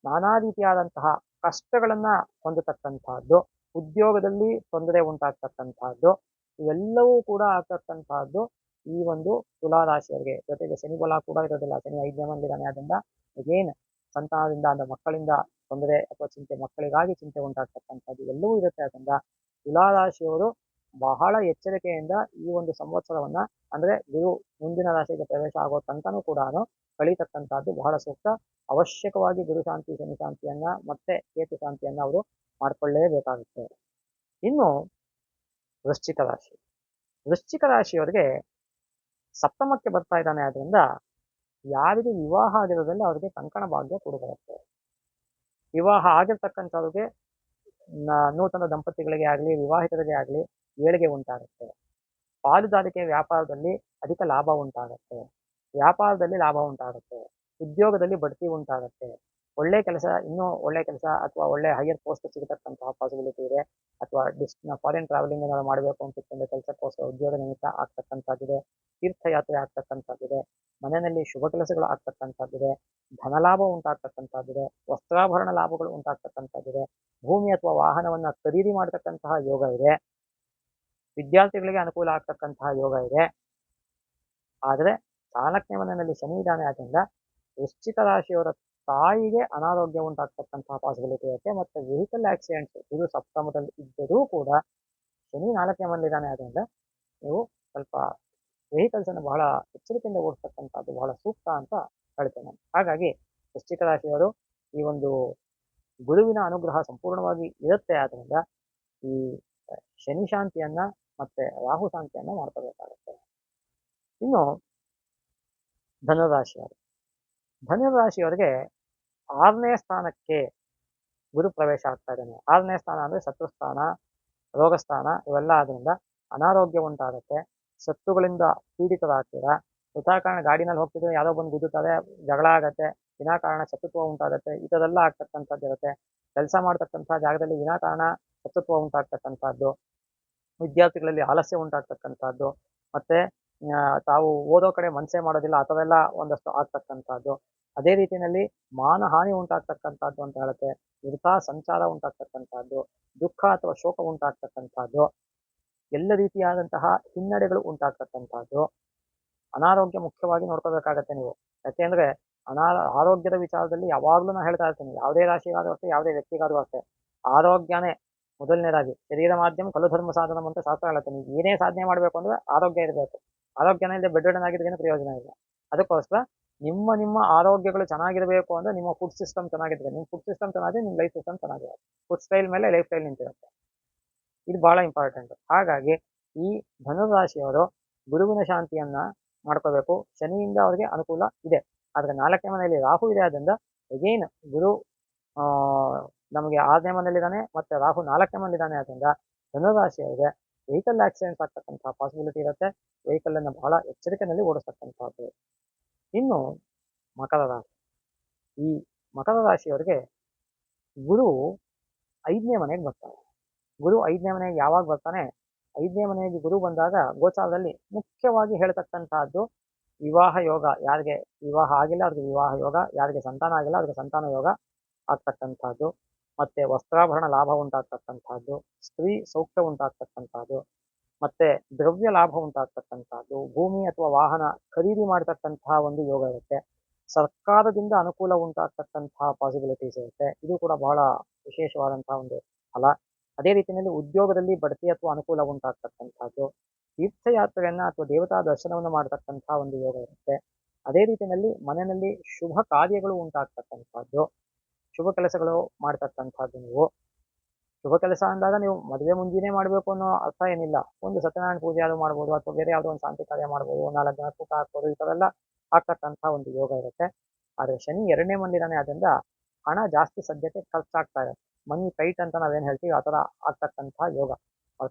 ನಾನಾ ರೀತಿಯಾದಂತಹ ಕಷ್ಟಗಳನ್ನ ಹೊಂದತಕ್ಕಂಥದ್ದು, ಉದ್ಯೋಗದಲ್ಲಿ ತೊಂದರೆ ಉಂಟಾಗ್ತಕ್ಕಂಥದ್ದು, ಇವೆಲ್ಲವೂ ಕೂಡ ಆಗ್ತಕ್ಕಂಥದ್ದು ಈ ಒಂದು ತುಲಾರಾಶಿಯವರಿಗೆ. ಜೊತೆಗೆ ಶನಿ ಬಲ ಕೂಡ ಇರೋದಿಲ್ಲ, ಶನಿ 5ನೇ ಮನೆಯಲ್ಲಿದ್ದಾನೆ. ಅದರಿಂದ ಅಗೇನ್ ಸಂತಾನದಿಂದ ಅಂದ್ರೆ ಮಕ್ಕಳಿಂದ ತೊಂದರೆ ಅಥವಾ ಚಿಂತೆ, ಮಕ್ಕಳಿಗಾಗಿ ಚಿಂತೆ ಉಂಟಾಗ್ತಕ್ಕಂಥದ್ದು ಎಲ್ಲವೂ ಇರುತ್ತೆ. ಅದರಿಂದ ತುಲಾರಾಶಿಯವರು ಬಹಳ ಎಚ್ಚರಿಕೆಯಿಂದ ಈ ಒಂದು ಸಂವತ್ಸರವನ್ನ ಅಂದ್ರೆ ಗುರು ಮುಂದಿನ ರಾಶಿಗೆ ಪ್ರವೇಶ ಆಗೋ ತನಕನೂ ಕೂಡ ಕಳೀತಕ್ಕಂಥದ್ದು ಬಹಳ ಸೂಕ್ತ. ಅವಶ್ಯಕವಾಗಿ ಗುರು ಶಾಂತಿ ಶನಿ ಶಾಂತಿಯನ್ನ ಮತ್ತೆ ಕೇತು ಶಾಂತಿಯನ್ನ ಅವರು ಮಾಡ್ಕೊಳ್ಳೇಬೇಕಾಗುತ್ತೆ. ಇನ್ನು ವೃಶ್ಚಿಕ ರಾಶಿ. ವೃಶ್ಚಿಕ ರಾಶಿಯವರಿಗೆ ಸಪ್ತಮಕ್ಕೆ ಬರ್ತಾ ಇದ್ದಾನೆ ಆದ್ರಿಂದ ಯಾರಿಗೆ ವಿವಾಹ ಆಗಿರೋದ್ರಲ್ಲಿ ಅವರಿಗೆ ಕಂಕಣ ಭಾಗ್ಯ ಕೂಡ ಬರುತ್ತೆ. ವಿವಾಹ ಆಗಿರ್ತಕ್ಕಂಥವ್ರಿಗೆ ನೂತನ ದಂಪತಿಗಳಿಗೆ ಆಗಲಿ ವಿವಾಹಿತರಿಗೆ ಆಗಲಿ ಏಳಿಗೆ ಉಂಟಾಗುತ್ತೆ. ಪಾಲುದಾರಿಕೆ ವ್ಯಾಪಾರದಲ್ಲಿ ಅಧಿಕ ಲಾಭ ಉಂಟಾಗುತ್ತೆ. ವ್ಯಾಪಾರದಲ್ಲಿ ಲಾಭ ಉಂಟಾಗುತ್ತೆ. ಉದ್ಯೋಗದಲ್ಲಿ ಬಡ್ತಿ ಉಂಟಾಗುತ್ತೆ. ಒಳ್ಳೆ ಕೆಲಸ, ಇನ್ನೂ ಒಳ್ಳೆ ಕೆಲಸ ಅಥವಾ ಒಳ್ಳೆ ಹೈಯರ್ ಪೋಸ್ಟ್ ಸಿಗತಕ್ಕಂತಹ ಪಾಸಿಬಿಲಿಟಿ ಇದೆ. ಅಥವಾ ಫಾರಿನ್ ಟ್ರಾವೆಲಿಂಗ್ ಏನಾದ್ರು ಮಾಡಬೇಕು ಅಂತಿತ್ತಂದ್ರೆ ಕೆಲಸಕ್ಕೋಸ್ಕರ ಉದ್ಯೋಗ ನಿಮಿತ್ತ ಆಗ್ತಕ್ಕಂಥದ್ದಿದೆ. ತೀರ್ಥಯಾತ್ರೆ ಆಗ್ತಕ್ಕಂಥದ್ದಿದೆ. ಮನೆಯಲ್ಲಿ ಶುಭ ಕೆಲಸಗಳು ಆಗ್ತಕ್ಕಂಥದ್ದಿದೆ. ಧನಲಾಭ ಉಂಟಾಗ್ತಕ್ಕಂಥದ್ದಿದೆ. ವಸ್ತ್ರಾಭರಣ ಲಾಭಗಳು ಉಂಟಾಗ್ತಕ್ಕಂಥದ್ದಿದೆ. ಭೂಮಿ ಅಥವಾ ವಾಹನವನ್ನ ಖರೀದಿ ಮಾಡತಕ್ಕಂತಹ ಯೋಗ ಇದೆ. ವಿದ್ಯಾರ್ಥಿಗಳಿಗೆ ಅನುಕೂಲ ಆಗ್ತಕ್ಕಂತಹ ಯೋಗ ಇದೆ. ಆದರೆ 4ನೇ ಮನೆಯಲ್ಲಿ ಶನಿ ಇದ್ದಾನೆ ಆದ್ರಿಂದ ವೃಶ್ಚಿಕ ರಾಶಿಯವರ ತಾಯಿಗೆ ಅನಾರೋಗ್ಯ ಉಂಟಾಗ್ತಕ್ಕಂತಹ ಪಾಸಿಬಿಲಿಟಿ ಇರುತ್ತೆ. ಮತ್ತೆ ವೆಹಿಕಲ್ ಆಕ್ಸಿಡೆಂಟ್ಸ್ ಇದು ಸಪ್ತಮದಲ್ಲಿ ಇದ್ದರೂ ಕೂಡ ಶನಿ 4ನೇ ಮನೆಯಲ್ಲಿದ್ದಾನೆ ಆದ್ರಿಂದ ನೀವು ಸ್ವಲ್ಪ ವೆಹಿಕಲ್ಸ್ ಅನ್ನು ಬಹಳ ಎಚ್ಚರಿಕೆಯಿಂದ ಓಡಿಸ್ತಕ್ಕಂಥದ್ದು ಬಹಳ ಸೂಕ್ತ ಅಂತ ಹೇಳ್ತೇನೆ. ಹಾಗಾಗಿ ವೃಶ್ಚಿಕ ರಾಶಿಯವರು ಈ ಒಂದು ಗುರುವಿನ ಅನುಗ್ರಹ ಸಂಪೂರ್ಣವಾಗಿ ಇರುತ್ತೆ. ಆದ್ರಿಂದ ಈ ಶನಿ ಶಾಂತಿಯನ್ನ ಮತ್ತೆ ರಾಹು ಶಾಂತಿಯನ್ನ ಮಾಡ್ಕೋಬೇಕಾಗುತ್ತೆ. ಇನ್ನು ಧನುರಾಶಿಯವರು. ಧನುರಾಶಿಯವರಿಗೆ 6ನೇ ಸ್ಥಾನಕ್ಕೆ ಗುರು ಪ್ರವೇಶ ಆಗ್ತಾ ಇದ್ದಾನೆ. 6ನೇ ಸ್ಥಾನ ಅಂದ್ರೆ ಶತ್ರುಸ್ಥಾನ, ರೋಗಸ್ಥಾನ ಇವೆಲ್ಲ ಆದ್ರಿಂದ ಅನಾರೋಗ್ಯ ಉಂಟಾಗುತ್ತೆ. ಶತ್ರುಗಳಿಂದ ಪೀಡಿತರಾಗ್ತೀರಾ. ವಿನಾಕಾರಣ ಗಾಡಿನಲ್ಲಿ ಹೋಗ್ತಿದ್ರೆ ಯಾರೋ ಬಂದು ಗುದ್ದುತ್ತಾರೆ, ಜಗಳ ಆಗತ್ತೆ, ವಿನಾಕಾರಣ ಶತ್ರುತ್ವ ಉಂಟಾಗತ್ತೆ. ಈ ಥರದೆಲ್ಲ ಆಗ್ತಕ್ಕಂಥದ್ದು ಇರುತ್ತೆ. ಕೆಲಸ ಮಾಡ್ತಕ್ಕಂಥ ಜಾಗದಲ್ಲಿ ವಿನಾಕಾರಣ ಶತ್ರುತ್ವ ಉಂಟಾಗ್ತಕ್ಕಂಥದ್ದು, ವಿದ್ಯಾರ್ಥಿಗಳಲ್ಲಿ ಆಲಸ್ಯ ಉಂಟಾಗ್ತಕ್ಕಂಥದ್ದು, ಮತ್ತೆ ತಾವು ಓದೋ ಕಡೆ ಮನಸ್ಸೇ ಮಾಡೋದಿಲ್ಲ, ಆ ಥರ ಎಲ್ಲ ಒಂದಷ್ಟು ಆಗ್ತಕ್ಕಂಥದ್ದು. ಅದೇ ರೀತಿಯಲ್ಲಿ ಮಾನಹಾನಿ ಉಂಟಾಗ್ತಕ್ಕಂಥದ್ದು ಅಂತ ಹೇಳುತ್ತೆ. ವೃಥಾ ಸಂಚಾರ ಉಂಟಾಗ್ತಕ್ಕಂಥದ್ದು, ದುಃಖ ಅಥವಾ ಶೋಕ ಉಂಟಾಗ್ತಕ್ಕಂಥದ್ದು, ಎಲ್ಲ ರೀತಿಯಾದಂತಹ ಹಿನ್ನಡೆಗಳು ಉಂಟಾಗ್ತಕ್ಕಂಥದ್ದು. ಅನಾರೋಗ್ಯ ಮುಖ್ಯವಾಗಿ ನೋಡ್ಕೋಬೇಕಾಗತ್ತೆ ನೀವು. ಯಾಕೆಂದ್ರೆ ಆರೋಗ್ಯದ ವಿಚಾರದಲ್ಲಿ ಯಾವಾಗ್ಲೂ ನಾನು ಹೇಳ್ತಾ ಇರ್ತೀನಿ, ಯಾವುದೇ ರಾಶಿಗಾದ್ರೂ ಅಷ್ಟೇ, ಯಾವುದೇ ವ್ಯಕ್ತಿಗಾದ್ರೂ ಅಷ್ಟೇ, ಆರೋಗ್ಯನೇ ಮೊದಲನೇದಾಗಿ. ಶರೀರ ಮಾಧ್ಯಮ ಕಲು ಧರ್ಮ ಸಾಧನ ಅಂತ ಶಾಸ್ತ್ರ ಹೇಳುತ್ತೆ. ನೀವು ಏನೇ ಸಾಧನೆ ಮಾಡಬೇಕು ಅಂದ್ರೆ ಆರೋಗ್ಯ ಇರಬೇಕು. ಆರೋಗ್ಯನೇ ಇಲ್ಲದೆ ಬೆಡ್ ರಿಡನ್ ಆಗಿದ್ದೇನು ಪ್ರಯೋಜನ ಇಲ್ಲ. ಅದಕ್ಕೋಸ್ಕರ ನಿಮ್ಮ ಆರೋಗ್ಯಗಳು ಚೆನ್ನಾಗಿರಬೇಕು ಅಂದ್ರೆ ನಿಮ್ಮ ಫುಡ್ ಸಿಸ್ಟಮ್ ಚೆನ್ನಾಗಿದ್ರೆ, ನಿಮ್ಮ ಫುಡ್ ಸಿಸ್ಟಮ್ ಚೆನ್ನಾಗಿದೆ, ನಿಮ್ಮ ಲೈಫ್ ಸಿಸ್ಟಮ್ ಚೆನ್ನಾಗಿರುತ್ತೆ. ಫುಡ್ ಸ್ಟೈಲ್ ಮೇಲೆ ಲೈಫ್ ಸ್ಟೈಲ್ ನಿಂತಿರುತ್ತೆ. ಇದು ಬಹಳ ಇಂಪಾರ್ಟೆಂಟ್. ಹಾಗಾಗಿ ಈ ಧನುರಾಶಿಯವರು ಗುರುವಿನ ಶಾಂತಿಯನ್ನ ಮಾಡ್ಕೋಬೇಕು. ಶನಿಯಿಂದ ಅವರಿಗೆ ಅನುಕೂಲ ಇದೆ. ಆದ್ರೆ 4ನೇ ಮನೆಯಲ್ಲಿ ರಾಹು ಇದೆ. ಆದ್ರಿಂದ ಅಗೇನ್ ಗುರು ನಮಗೆ 6ನೇ ಮನೆಯಲ್ಲಿದ್ದಾನೆ, ಮತ್ತೆ ರಾಹು 4ನೇ ಮನೆಯಲ್ಲಿದ್ದಾನೆ. ಆದ್ರಿಂದ ಧನುರಾಶಿಯವರಿಗೆ ವೆಹಿಕಲ್ ಆಕ್ಸಿಡೆಂಟ್ಸ್ ಆಗ್ತಕ್ಕಂತಹ ಪಾಸಿಬಿಲಿಟಿ ಇರುತ್ತೆ. ವೆಹಿಕಲ್ ಅನ್ನು ಬಹಳ ಎಚ್ಚರಿಕೆಯಲ್ಲಿ ಓಡಿಸ್ತಕ್ಕಂಥದ್ದು. ಇನ್ನು ಮಕರ ರಾಶಿ. ಈ ಮಕರ ರಾಶಿಯವರಿಗೆ ಗುರು 5ನೇ ಮನೆಗೆ ಬರ್ತಾನೆ. ಗುರು 5ನೇ ಮನೆಗೆ ಯಾವಾಗ ಬರ್ತಾನೆ? 5ನೇ ಮನೆಗೆ ಗುರು ಬಂದಾಗ ಗೋಚಾರದಲ್ಲಿ ಮುಖ್ಯವಾಗಿ ಹೇಳ್ತಕ್ಕಂತಹದ್ದು ವಿವಾಹ ಯೋಗ. ಯಾರಿಗೆ ವಿವಾಹ ಆಗಿಲ್ಲ ಅವ್ರಿಗೆ ವಿವಾಹ ಯೋಗ, ಯಾರಿಗೆ ಸಂತಾನ ಆಗಿಲ್ಲ ಅವ್ರಿಗೆ ಸಂತಾನ ಯೋಗ ಆಗ್ತಕ್ಕಂಥದ್ದು, ಮತ್ತೆ ವಸ್ತ್ರಾಭರಣ ಲಾಭ ಉಂಟಾಗ್ತಕ್ಕಂಥದ್ದು, ಸ್ತ್ರೀ ಸೌಖ್ಯ ಉಂಟಾಗ್ತಕ್ಕಂಥದ್ದು, ಮತ್ತೆ ದ್ರವ್ಯ ಲಾಭ ಉಂಟಾಗ್ತಕ್ಕಂಥದ್ದು, ಭೂಮಿ ಅಥವಾ ವಾಹನ ಖರೀದಿ ಮಾಡತಕ್ಕಂತಹ ಒಂದು ಯೋಗ ಇರುತ್ತೆ. ಸರ್ಕಾರದಿಂದ ಅನುಕೂಲ ಉಂಟಾಗ್ತಕ್ಕಂತಹ ಪಾಸಿಬಿಲಿಟೀಸ್ ಇರುತ್ತೆ. ಇದು ಕೂಡ ಬಹಳ ವಿಶೇಷವಾದಂತಹ ಒಂದು ಫಲ. ಅದೇ ರೀತಿಯಲ್ಲಿ ಉದ್ಯೋಗದಲ್ಲಿ ಬಡ್ತಿ ಅಥವಾ ಅನುಕೂಲ ಉಂಟಾಗ್ತಕ್ಕಂಥದ್ದು, ತೀರ್ಥಯಾತ್ರೆಯನ್ನ ಅಥವಾ ದೇವತಾ ದರ್ಶನವನ್ನು ಮಾಡತಕ್ಕಂತಹ ಒಂದು ಯೋಗ ಇರುತ್ತೆ. ಅದೇ ರೀತಿಯಲ್ಲಿ ಮನೆಯಲ್ಲಿ ಶುಭ ಕಾರ್ಯಗಳು ಉಂಟಾಗ್ತಕ್ಕಂಥದ್ದು, ಶುಭ ಕೆಲಸಗಳು ಮಾಡ್ತಕ್ಕಂಥದ್ದು. ನೀವು ಶುಭ ಕೆಲಸ ಅಂದಾಗ ನೀವು ಮದುವೆ ಮುಂಜಾನೆ ಮಾಡಬೇಕು ಅನ್ನೋ ಅರ್ಥ ಏನಿಲ್ಲ. ಒಂದು ಸತ್ಯನಾರಾಯಣ ಪೂಜೆ ಯಾವುದು ಮಾಡ್ಬೋದು, ಅಥವಾ ಬೇರೆ ಯಾವುದೋ ಒಂದು ಶಾಂತಿ ಕಾರ್ಯ ಮಾಡ್ಬೋದು, 4 ಜನ ಊಟ ಹಾಕ್ಬೋದು, ಈ ಥರ ಎಲ್ಲ ಆಗ್ತಕ್ಕಂಥ ಒಂದು ಯೋಗ ಇರುತ್ತೆ. ಆದರೆ ಶನಿ 2ನೇ ಮನೆಯಲ್ಲಿದ್ದಾನೆ. ಆದ್ರಿಂದ ಹಣ ಜಾಸ್ತಿ ಸದ್ಯಕ್ಕೆ ಖರ್ಚಾಗ್ತಾ ಇದೆ. ಮನಿ ಟೈಟ್ ಅಂತ ನಾವೇನು ಹೇಳ್ತೀವಿ ಆ ಥರ ಆಗ್ತಕ್ಕಂಥ ಯೋಗ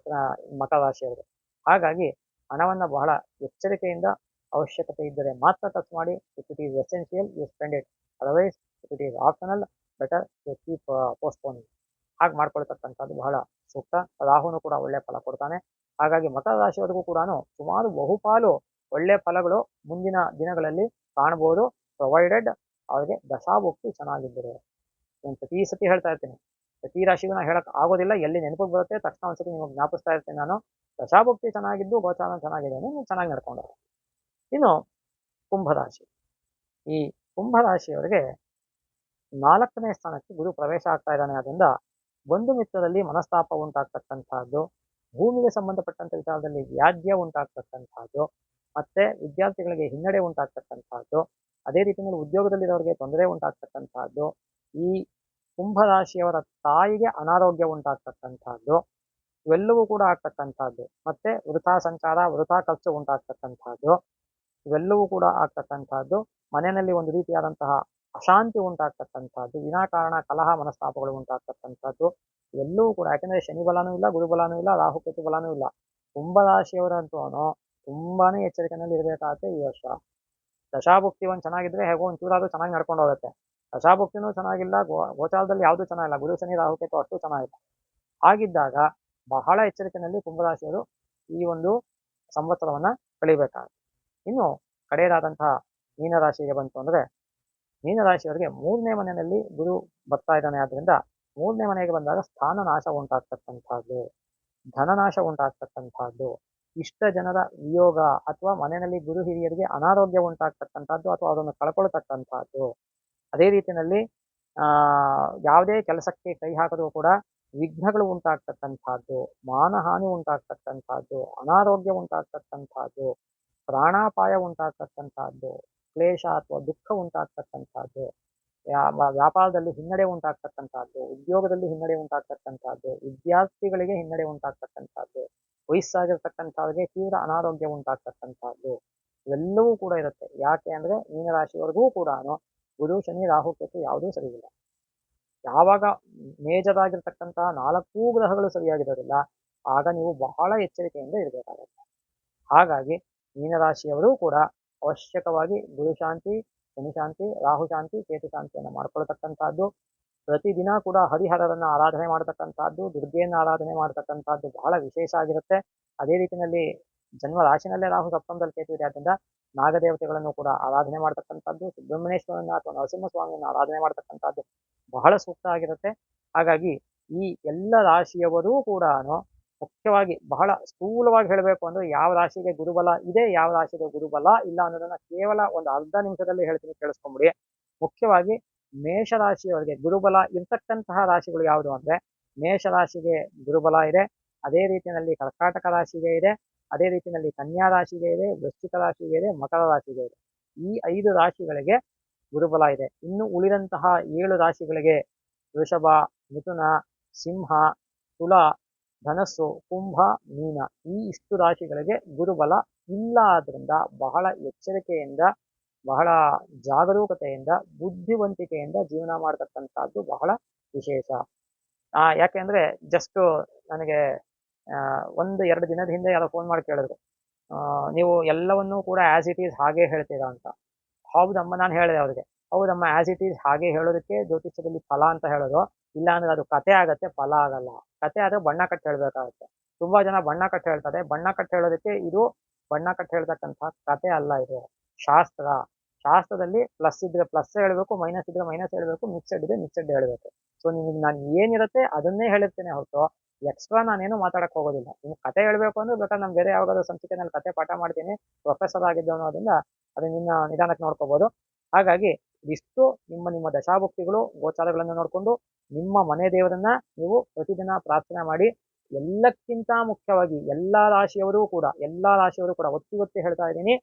ಮಕರ ರಾಶಿಯವರಿಗೆ. ಹಾಗಾಗಿ ಹಣವನ್ನ ಬಹಳ ಎಚ್ಚರಿಕೆಯಿಂದ ಅವಶ್ಯಕತೆ ಇದ್ದರೆ ಮಾತ್ರ ಖರ್ಚು ಮಾಡಿ. If it is essential you spend it, otherwise if it is optional better to keep postponing. ಹಾಗೆ ಮಾಡ್ಕೊಳ್ತಕ್ಕಂಥದ್ದು ಬಹಳ ಸೂಕ್ತ. ರಾಹುನು ಕೂಡ ಒಳ್ಳೆ ಫಲ ಕೊಡ್ತಾನೆ. ಹಾಗಾಗಿ ಮಕರ ರಾಶಿಯವರೆಗೂ ಕೂಡ ಸುಮಾರು ಬಹುಪಾಲು ಒಳ್ಳೆ ಫಲಗಳು ಮುಂದಿನ ದಿನಗಳಲ್ಲಿ ಕಾಣಬಹುದು, ಪ್ರೊವೈಡೆಡ್ ಅವರಿಗೆ ದಶಾಭುಕ್ತಿ ಚೆನ್ನಾಗಿದ್ದರೆ. ನಾನು ಪ್ರತಿ ಸತಿ ಹೇಳ್ತಾ ಇರ್ತೀನಿ, ಪ್ರತಿ ರಾಶಿಗೂ ನಾನು ಹೇಳಕ್ ಆಗೋದಿಲ್ಲ, ಎಲ್ಲಿ ನೆನಪಿಗೆ ಬರುತ್ತೆ ತಕ್ಷಣ ಒಂದ್ಸತಿ ನಿಮಗೆ ಜ್ಞಾಪಿಸ್ತಾ ಇರ್ತೀನಿ ನಾನು. ದಶಾಭುಕ್ತಿ ಚೆನ್ನಾಗಿದ್ದು ಗೋಚಾರ ಚೆನ್ನಾಗಿದೆ ಅಂದ್ರೆ ನೀವು ಚೆನ್ನಾಗಿ ನಡ್ಕೊಂಡ್ರೆ. ಇನ್ನು ಕುಂಭರಾಶಿ. ಈ ಕುಂಭರಾಶಿಯವರಿಗೆ 4ನೇ ಸ್ಥಾನಕ್ಕೆ ಗುರು ಪ್ರವೇಶ ಆಗ್ತಾ ಇದ್ದಾನೆ. ಅದರಿಂದ ಬಂಧು ಮಿತ್ರರಲ್ಲಿ ಮನಸ್ತಾಪ ಉಂಟಾಗ್ತಕ್ಕಂಥದ್ದು, ಭೂಮಿಗೆ ಸಂಬಂಧಪಟ್ಟಂತ ವಿಚಾರದಲ್ಲಿ ವ್ಯಾಜ್ಯ ಉಂಟಾಗ್ತಕ್ಕಂಥದ್ದು, ಮತ್ತೆ ವಿದ್ಯಾರ್ಥಿಗಳಿಗೆ ಹಿನ್ನಡೆ ಉಂಟಾಗ್ತಕ್ಕಂಥದ್ದು, ಅದೇ ರೀತಿಯಲ್ಲಿ ಉದ್ಯೋಗದಲ್ಲಿರೋರಿಗೆ ತೊಂದರೆ ಉಂಟಾಗ್ತಕ್ಕಂಥದ್ದು, ಈ ಕುಂಭರಾಶಿಯವರ ತಾಯಿಗೆ ಅನಾರೋಗ್ಯ ಉಂಟಾಗ್ತಕ್ಕಂಥದ್ದು, ಇವೆಲ್ಲವೂ ಕೂಡ ಆಗ್ತಕ್ಕಂಥದ್ದು. ಮತ್ತೆ ವೃಥಾ ಸಂಚಾರ, ವೃಥಾ ಖರ್ಚು ಉಂಟಾಗ್ತಕ್ಕಂಥದ್ದು, ಇವೆಲ್ಲವೂ ಕೂಡ ಆಗ್ತಕ್ಕಂಥದ್ದು. ಮನೆಯಲ್ಲಿ ಒಂದು ರೀತಿಯಾದಂತಹ ಅಶಾಂತಿ ಉಂಟಾಗ್ತಕ್ಕಂಥದ್ದು, ವಿನಾಕಾರಣ ಕಲಹ ಮನಸ್ತಾಪಗಳು ಉಂಟಾಗ್ತಕ್ಕಂಥದ್ದು, ಇವೆಲ್ಲವೂ ಕೂಡ. ಯಾಕಂದ್ರೆ ಶನಿ ಬಲನೂ ಇಲ್ಲ, ಗುರು ಬಲನೂ ಇಲ್ಲ, ರಾಹುಕೇತು ಬಲನೂ ಇಲ್ಲ. ಕುಂಭರಾಶಿಯವರಂತೂ ತುಂಬಾನೇ ಎಚ್ಚರಿಕೆಯಲ್ಲಿ ಇರಬೇಕಾಗುತ್ತೆ ಈ ವರ್ಷ. ದಶಾಭುಕ್ತಿ ಒಂದು ಚೆನ್ನಾಗಿದ್ರೆ ಹೇಗೋ ಒಂಚೂರಾದ್ರೂ ಚೆನ್ನಾಗಿ ನಡ್ಕೊಂಡು ಹೋಗುತ್ತೆ. ದಶಾಭುಕ್ತಿನೂ ಚೆನ್ನಾಗಿಲ್ಲ, ಗೋಚಾರದಲ್ಲಿ ಯಾವುದು ಚೆನ್ನಾಗಿಲ್ಲ, ಗುರು ಶನಿ ರಾಹುಕೇತು ಅಷ್ಟು ಚೆನ್ನಾಗಿಲ್ಲ. ಹಾಗಿದ್ದಾಗ ಬಹಳ ಎಚ್ಚರಿಕೆಯಲ್ಲಿ ಕುಂಭರಾಶಿಯವರು ಈ ಒಂದು ಸಂವತ್ಸರವನ್ನ ಕಳಿಬೇಕಾಗುತ್ತೆ. ಇನ್ನು ಕಡೆಯದಾದಂತಹ ಮೀನರಾಶಿಗೆ ಬಂತು ಅಂದ್ರೆ, ಮೀನರಾಶಿಯವರಿಗೆ 3ನೇ ಮನೆಯಲ್ಲಿ ಗುರು ಬರ್ತಾ ಇದ್ದಾನೆ. ಆದ್ರಿಂದ 3ನೇ ಮನೆಗೆ ಬಂದಾಗ ಸ್ಥಾನ ನಾಶ ಉಂಟಾಗ್ತಕ್ಕಂಥದ್ದು, ಧನನಾಶ ಉಂಟಾಗ್ತಕ್ಕಂಥದ್ದು, ಇಷ್ಟ ಜನರ ವಿಯೋಗ ಅಥವಾ ಮನೆಯಲ್ಲಿ ಗುರು ಹಿರಿಯರಿಗೆ ಅನಾರೋಗ್ಯ ಉಂಟಾಗ್ತಕ್ಕಂಥದ್ದು ಅಥವಾ ಅದನ್ನು ಕಳ್ಕೊಳ್ತಕ್ಕಂಥದ್ದು. ಅದೇ ರೀತಿಯಲ್ಲಿ ಯಾವುದೇ ಕೆಲಸಕ್ಕೆ ಕೈ ಹಾಕಿದ್ರೂ ಕೂಡ ವಿಘ್ನಗಳು ಉಂಟಾಗ್ತಕ್ಕಂಥದ್ದು, ಮಾನಹಾನಿ ಉಂಟಾಗ್ತಕ್ಕಂಥದ್ದು, ಅನಾರೋಗ್ಯ ಉಂಟಾಗ್ತಕ್ಕಂಥದ್ದು, ಪ್ರಾಣಾಪಾಯ ಉಂಟಾಗ್ತಕ್ಕಂಥದ್ದು, ಕ್ಲೇಶ ಅಥವಾ ದುಃಖ ಉಂಟಾಗ್ತಕ್ಕಂಥದ್ದು, ವ್ಯಾಪಾರದಲ್ಲಿ ಹಿನ್ನಡೆ ಉಂಟಾಗ್ತಕ್ಕಂಥದ್ದು, ಉದ್ಯೋಗದಲ್ಲಿ ಹಿನ್ನಡೆ ಉಂಟಾಗ್ತಕ್ಕಂಥದ್ದು, ವಿದ್ಯಾರ್ಥಿಗಳಿಗೆ ಹಿನ್ನಡೆ ಉಂಟಾಗ್ತಕ್ಕಂಥದ್ದು, ವಯಸ್ಸಾಗಿರ್ತಕ್ಕಂಥವ್ರಿಗೆ ತೀವ್ರ ಅನಾರೋಗ್ಯ ಉಂಟಾಗ್ತಕ್ಕಂಥದ್ದು, ಇವೆಲ್ಲವೂ ಕೂಡ ಇರುತ್ತೆ. ಯಾಕೆ ಅಂದ್ರೆ ಮೀನರಾಶಿಯವರೆಗೂ ಕೂಡ ಗುರು ಶನಿ ರಾಹು ಕೇತು ಯಾವುದೂ ಸರಿ ಇಲ್ಲ. ಯಾವಾಗ ಮೇಜರಾಗಿರ್ತಕ್ಕಂತಹ 4 ಗ್ರಹಗಳು ಸರಿಯಾಗಿರೋದಿಲ್ಲ, ಆಗ ನೀವು ಬಹಳ ಎಚ್ಚರಿಕೆಯಿಂದ ಇರಬೇಕಾಗುತ್ತೆ. ಹಾಗಾಗಿ ಮೀನರಾಶಿಯವರು ಕೂಡ ಅವಶ್ಯಕವಾಗಿ ಗುರು ಶಾಂತಿ, ಶನಿ ಶಾಂತಿ, ರಾಹು ಶಾಂತಿ, ಕೇತು ಶಾಂತಿಯನ್ನು ಮಾಡ್ಕೊಳ್ತಕ್ಕಂಥದ್ದು, ಪ್ರತಿದಿನ ಕೂಡ ಹರಿಹರರನ್ನ ಆರಾಧನೆ ಮಾಡತಕ್ಕಂಥದ್ದು, ದುರ್ಗೆಯನ್ನು ಆರಾಧನೆ ಮಾಡತಕ್ಕಂಥದ್ದು ಬಹಳ ವಿಶೇಷ ಆಗಿರುತ್ತೆ. ಅದೇ ರೀತಿಯಲ್ಲಿ ಜನ್ಮ ರಾಶಿನಲ್ಲೇ ರಾಹು ಸಪ್ತಮದಲ್ಲಿ ಕೇತು ಇದೆ, ಆದ್ದರಿಂದ ನಾಗದೇವತೆಗಳನ್ನು ಕೂಡ ಆರಾಧನೆ ಮಾಡತಕ್ಕಂಥದ್ದು, ಸುಬ್ರಹ್ಮಣ್ಯೇಶ್ವರನ ಅಥವಾ ನರಸಿಂಹಸ್ವಾಮಿಯನ್ನು ಆರಾಧನೆ ಮಾಡತಕ್ಕಂಥದ್ದು ಬಹಳ ಸೂಕ್ತ ಆಗಿರುತ್ತೆ. ಹಾಗಾಗಿ ಈ ಎಲ್ಲ ರಾಶಿಯವರೂ ಕೂಡ ಮುಖ್ಯವಾಗಿ ಬಹಳ ಸ್ಥೂಲವಾಗಿ ಹೇಳಬೇಕು ಅಂದ್ರೆ ಯಾವ ರಾಶಿಗೆ ಗುರುಬಲ ಇದೆ, ಯಾವ ರಾಶಿಗೆ ಗುರುಬಲ ಇಲ್ಲ ಅನ್ನೋದನ್ನ ಕೇವಲ ಒಂದು ಅರ್ಧ ನಿಮಿಷದಲ್ಲಿ ಹೇಳ್ತೀನಿ, ಕೇಳಿಸ್ಕೊಂಬಿಡಿ. ಮುಖ್ಯವಾಗಿ ಮೇಷರಾಶಿಯವರಿಗೆ ಗುರುಬಲ ಇರ್ತಕ್ಕಂತಹ ರಾಶಿಗಳು ಯಾವುದು ಅಂದ್ರೆ, ಮೇಷರಾಶಿಗೆ ಗುರುಬಲ ಇದೆ, ಅದೇ ರೀತಿಯಲ್ಲಿ ಕರ್ಕಾಟಕ ರಾಶಿಗೆ ಇದೆ, ಅದೇ ರೀತಿಯಲ್ಲಿ ಕನ್ಯಾ ರಾಶಿಗೆ ಇದೆ, ವೃಶ್ಚಿಕ ರಾಶಿಗೆ ಇದೆ, ಮಕರ ರಾಶಿಗೆ ಇದೆ. ಈ 5 ರಾಶಿಗಳಿಗೆ ಗುರುಬಲ ಇದೆ. ಇನ್ನು ಉಳಿದಂತಹ 7 ರಾಶಿಗಳಿಗೆ ವೃಷಭ, ಮಿಥುನ, ಸಿಂಹ, ತುಲ, ಧನಸ್ಸು, ಕುಂಭ, ಮೀನ, ಈ ಇಷ್ಟು ರಾಶಿಗಳಿಗೆ ಗುರುಬಲ ಇಲ್ಲ. ಆದ್ರಿಂದ ಬಹಳ ಎಚ್ಚರಿಕೆಯಿಂದ, ಬಹಳ ಜಾಗರೂಕತೆಯಿಂದ, ಬುದ್ಧಿವಂತಿಕೆಯಿಂದ ಜೀವನ ಮಾಡತಕ್ಕಂಥದ್ದು ಬಹಳ ವಿಶೇಷ. ಯಾಕೆಂದ್ರೆ ಜಸ್ಟ್ ನನಗೆ 1-2 ದಿನದ ಹಿಂದೆ ಯಾರೋ ಫೋನ್ ಮಾಡಿ ಕೇಳಿದ್ರು, ನೀವು ಎಲ್ಲವನ್ನೂ ಕೂಡ ಆಸ್ ಇಟ್ ಈಸ್ ಹಾಗೆ ಹೇಳ್ತೀರಾ ಅಂತ. ಹೌದಮ್ಮ, ನಾನು ಹೇಳಿದೆ ಅವ್ರಿಗೆ, ಹೌದಮ್ಮ ಆಸ್ ಇಟ್ ಈಸ್ ಹಾಗೆ ಹೇಳೋದಕ್ಕೆ ಜ್ಯೋತಿಷ್ಯದಲ್ಲಿ ಫಲ ಅಂತ ಹೇಳೋದು. ಇಲ್ಲ ಅಂದ್ರೆ ಅದು ಕತೆ ಆಗತ್ತೆ, ಫಲ ಆಗಲ್ಲ. ಕತೆ ಆದ್ರೆ ಬಣ್ಣ ಕಟ್ಟಿ ಹೇಳ್ಬೇಕಾಗುತ್ತೆ. ತುಂಬಾ ಜನ ಬಣ್ಣ ಕಟ್ಟಿ ಹೇಳ್ತಾರೆ. ಬಣ್ಣ ಕಟ್ಟಿ ಹೇಳೋದಕ್ಕೆ ಇದು ಬಣ್ಣ ಕಟ್ಟಿ ಹೇಳ್ತಕ್ಕಂಥ ಕತೆ ಅಲ್ಲ, ಇದು ಶಾಸ್ತ್ರ. ಶಾಸ್ತ್ರದಲ್ಲಿ ಪ್ಲಸ್ ಇದ್ರೆ ಪ್ಲಸ್ ಹೇಳ್ಬೇಕು, ಮೈನಸ್ ಇದ್ರೆ ಮೈನಸ್ ಹೇಳ್ಬೇಕು, ಮಿಕ್ಸೆಡ್ ಇದ್ರೆ ಮಿಕ್ಸೆಡ್ ಹೇಳ್ಬೇಕು. ಸೊ ನಿಮಗೆ ನಾನು ಏನಿರುತ್ತೆ ಅದನ್ನೇ ಹೇಳಿರ್ತೇನೆ ಹೊರತು ಎಕ್ಸ್ಟ್ರಾ ನಾನೇನು ಮಾತಾಡಕ್ ಹೋಗೋದಿಲ್ಲ. ನಿಮ್ಗೆ ಕತೆ ಹೇಳ್ಬೇಕು ಅಂದ್ರೆ ಬೇಕಾದ್ರೆ ನಾನು ಬೇರೆ ಯಾವಾಗಾದ್ರೂ ಸಂಚಿಕೆನಲ್ಲಿ ಕತೆ ಪಾಠ ಮಾಡ್ತೀನಿ, ಪ್ರೊಫೆಸರ್ ಆಗಿದ್ದು ಅನ್ನೋದ್ರಿಂದ ಅದನ್ನ ನಿನ್ನ ನಿಧಾನಕ್ಕೆ ನೋಡ್ಕೋಬಹುದು. ಹಾಗಾಗಿ ಇದಿಷ್ಟು ನಿಮ್ಮ ದಶಾಭುಕ್ತಿಗಳು ಗೋಚಾರಗಳನ್ನು ನೋಡಿಕೊಂಡು ನಿಮ್ಮ ಮನೆ ದೇವರನ್ನ ನೀವು ಪ್ರತಿದಿನ ಪ್ರಾರ್ಥನೆ ಮಾಡಿ. ಎಲ್ಲಕ್ಕಿಂತ ಮುಖ್ಯವಾಗಿ ಎಲ್ಲಾ ರಾಶಿಯವರು ಕೂಡ ಒತ್ತಿ ಹೇಳ್ತಾ ಇದ್ದೀನಿ,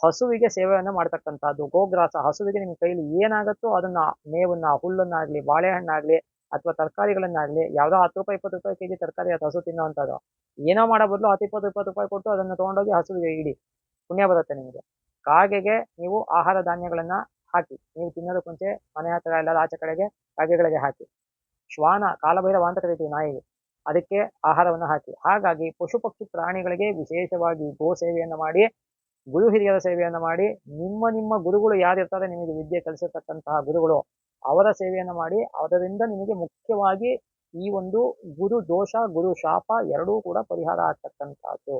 ಹಸುವಿಗೆ ಸೇವೆಯನ್ನ ಮಾಡ್ತಕ್ಕಂಥದ್ದು. ಗೋಗ್ರಾಸ, ಹಸುವಿಗೆ ನಿಮ್ಮ ಕೈಲಿ ಏನಾಗತ್ತೋ ಅದನ್ನ, ಮೇವನ್ನ, ಹುಲ್ಲನ್ನಾಗ್ಲಿ, ಬಾಳೆಹಣ್ಣಾಗ್ಲಿ ಅಥವಾ ತರಕಾರಿಗಳನ್ನಾಗ್ಲಿ, ಯಾವ್ದೋ 10 ರೂಪಾಯಿ 20 ರೂಪಾಯಿ ಕೆಜಿ ತರಕಾರಿ ಅದು ಹಸು ತಿನ್ನೋವಂಥದ್ದು, ಏನೋ ಮಾಡೋ ಬದಲು 10-20 ರೂಪಾಯಿ ಕೊಟ್ಟು ಅದನ್ನ ತಗೊಂಡೋಗಿ ಹಸುವಿಗೆ ಇಡಿ, ಪುಣ್ಯ ಬರುತ್ತೆ ನಿಮಗೆ. ಕಾಗೆಗೆ ನೀವು ಆಹಾರ ಧಾನ್ಯಗಳನ್ನ ಹಾಕಿ, ನೀವು ತಿನ್ನೋದಕ್ಕೆ ಮುಂಚೆ ಮನೆ ಹತ್ರ ಎಲ್ಲರ ಆಚೆ ಕಡೆಗೆ ಕಾಗೆಗಳಿಗೆ ಹಾಕಿ. ಶ್ವಾನ, ಕಾಲಭೈರವ ಅಂತ ಕರಿತೀವಿ ನಾಯಿಗೆ, ಅದಕ್ಕೆ ಆಹಾರವನ್ನು ಹಾಕಿ. ಹಾಗಾಗಿ ಪಶು ಪಕ್ಷಿ ಪ್ರಾಣಿಗಳಿಗೆ ವಿಶೇಷವಾಗಿ ಗೋ ಸೇವೆಯನ್ನು ಮಾಡಿ, ಗುರು ಹಿರಿಯರ ಸೇವೆಯನ್ನು ಮಾಡಿ, ನಿಮ್ಮ ಗುರುಗಳು ಯಾರಿರ್ತಾರೆ, ನಿಮಗೆ ವಿದ್ಯೆ ಕಲಿಸಿರ್ತಕ್ಕಂತಹ ಗುರುಗಳು, ಅವರ ಸೇವೆಯನ್ನು ಮಾಡಿ. ಅದರಿಂದ ನಿಮಗೆ ಮುಖ್ಯವಾಗಿ ಈ ಒಂದು ಗುರು ದೋಷ, ಗುರು ಶಾಪ ಎರಡೂ ಕೂಡ ಪರಿಹಾರ ಆಗ್ತಕ್ಕಂಥದ್ದು.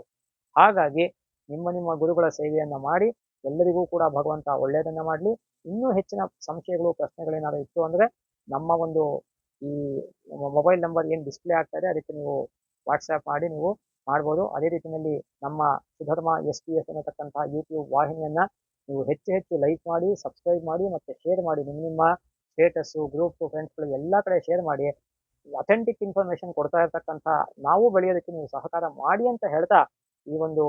ಹಾಗಾಗಿ ನಿಮ್ಮ ಗುರುಗಳ ಸೇವೆಯನ್ನ ಮಾಡಿ. ಎಲ್ಲರಿಗೂ ಕೂಡ ಭಗವಂತ ಒಳ್ಳೆಯದನ್ನ ಮಾಡಲಿ. ಇನ್ನೂ ಹೆಚ್ಚಿನ ಸಂಶಯಗಳು, ಪ್ರಶ್ನೆಗಳೇನಾದ್ರು ಇತ್ತು ಅಂದ್ರೆ ನಮ್ಮ ಒಂದು ಈ ಮೊಬೈಲ್ ನಂಬರ್ ಏನು ಡಿಸ್ಪ್ಲೇ ಆಗ್ತಾ ಇದೆ ಅದಕ್ಕೆ ನೀವು ವಾಟ್ಸ್ಆ್ಯಪ್ ಮಾಡಿ ನೀವು ಮಾಡ್ಬೋದು. ಅದೇ ರೀತಿಯಲ್ಲಿ ನಮ್ಮ ಸುಧರ್ಮ SPS ಅನ್ನತಕ್ಕಂತಹ ಯೂಟ್ಯೂಬ್ ವಾಹಿನಿಯನ್ನ ನೀವು ಹೆಚ್ಚು ಲೈಕ್ ಮಾಡಿ, ಸಬ್ಸ್ಕ್ರೈಬ್ ಮಾಡಿ, ಮತ್ತೆ ಶೇರ್ ಮಾಡಿ. ನಿಮ್ಮ ಸ್ಟೇಟಸ್ಸು, ಗ್ರೂಪ್ಸು, ಫ್ರೆಂಡ್ಸ್ಗಳು ಎಲ್ಲ ಕಡೆ ಶೇರ್ ಮಾಡಿ. ಅಥೆಂಟಿಕ್ ಇನ್ಫಾರ್ಮೇಶನ್ ಕೊಡ್ತಾ ಇರ್ತಕ್ಕಂಥ ನಾವು ಬೆಳೆಯೋದಕ್ಕೆ ನೀವು ಸಹಕಾರ ಮಾಡಿ ಅಂತ ಹೇಳ್ತಾ ಈ ಒಂದು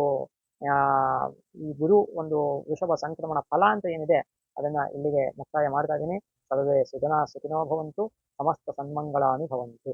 ಆ, ಈ ಗುರು ಒಂದು ವೃಷಭ ಸಂಕ್ರಮಣ ಫಲ ಅಂತ ಏನಿದೆ ಅದನ್ನ ಇಲ್ಲಿಗೆ ಮುಕ್ತಾಯ ಮಾಡ್ತಾ ಇದ್ದೀನಿ. ಸರ್ವೇ ಸುಜನಾ ಸುಖಿನೋ ಭವಂತು, ಸಮಸ್ತ ಸನ್ಮಂಗಳಾನಿ ಭವಂತು.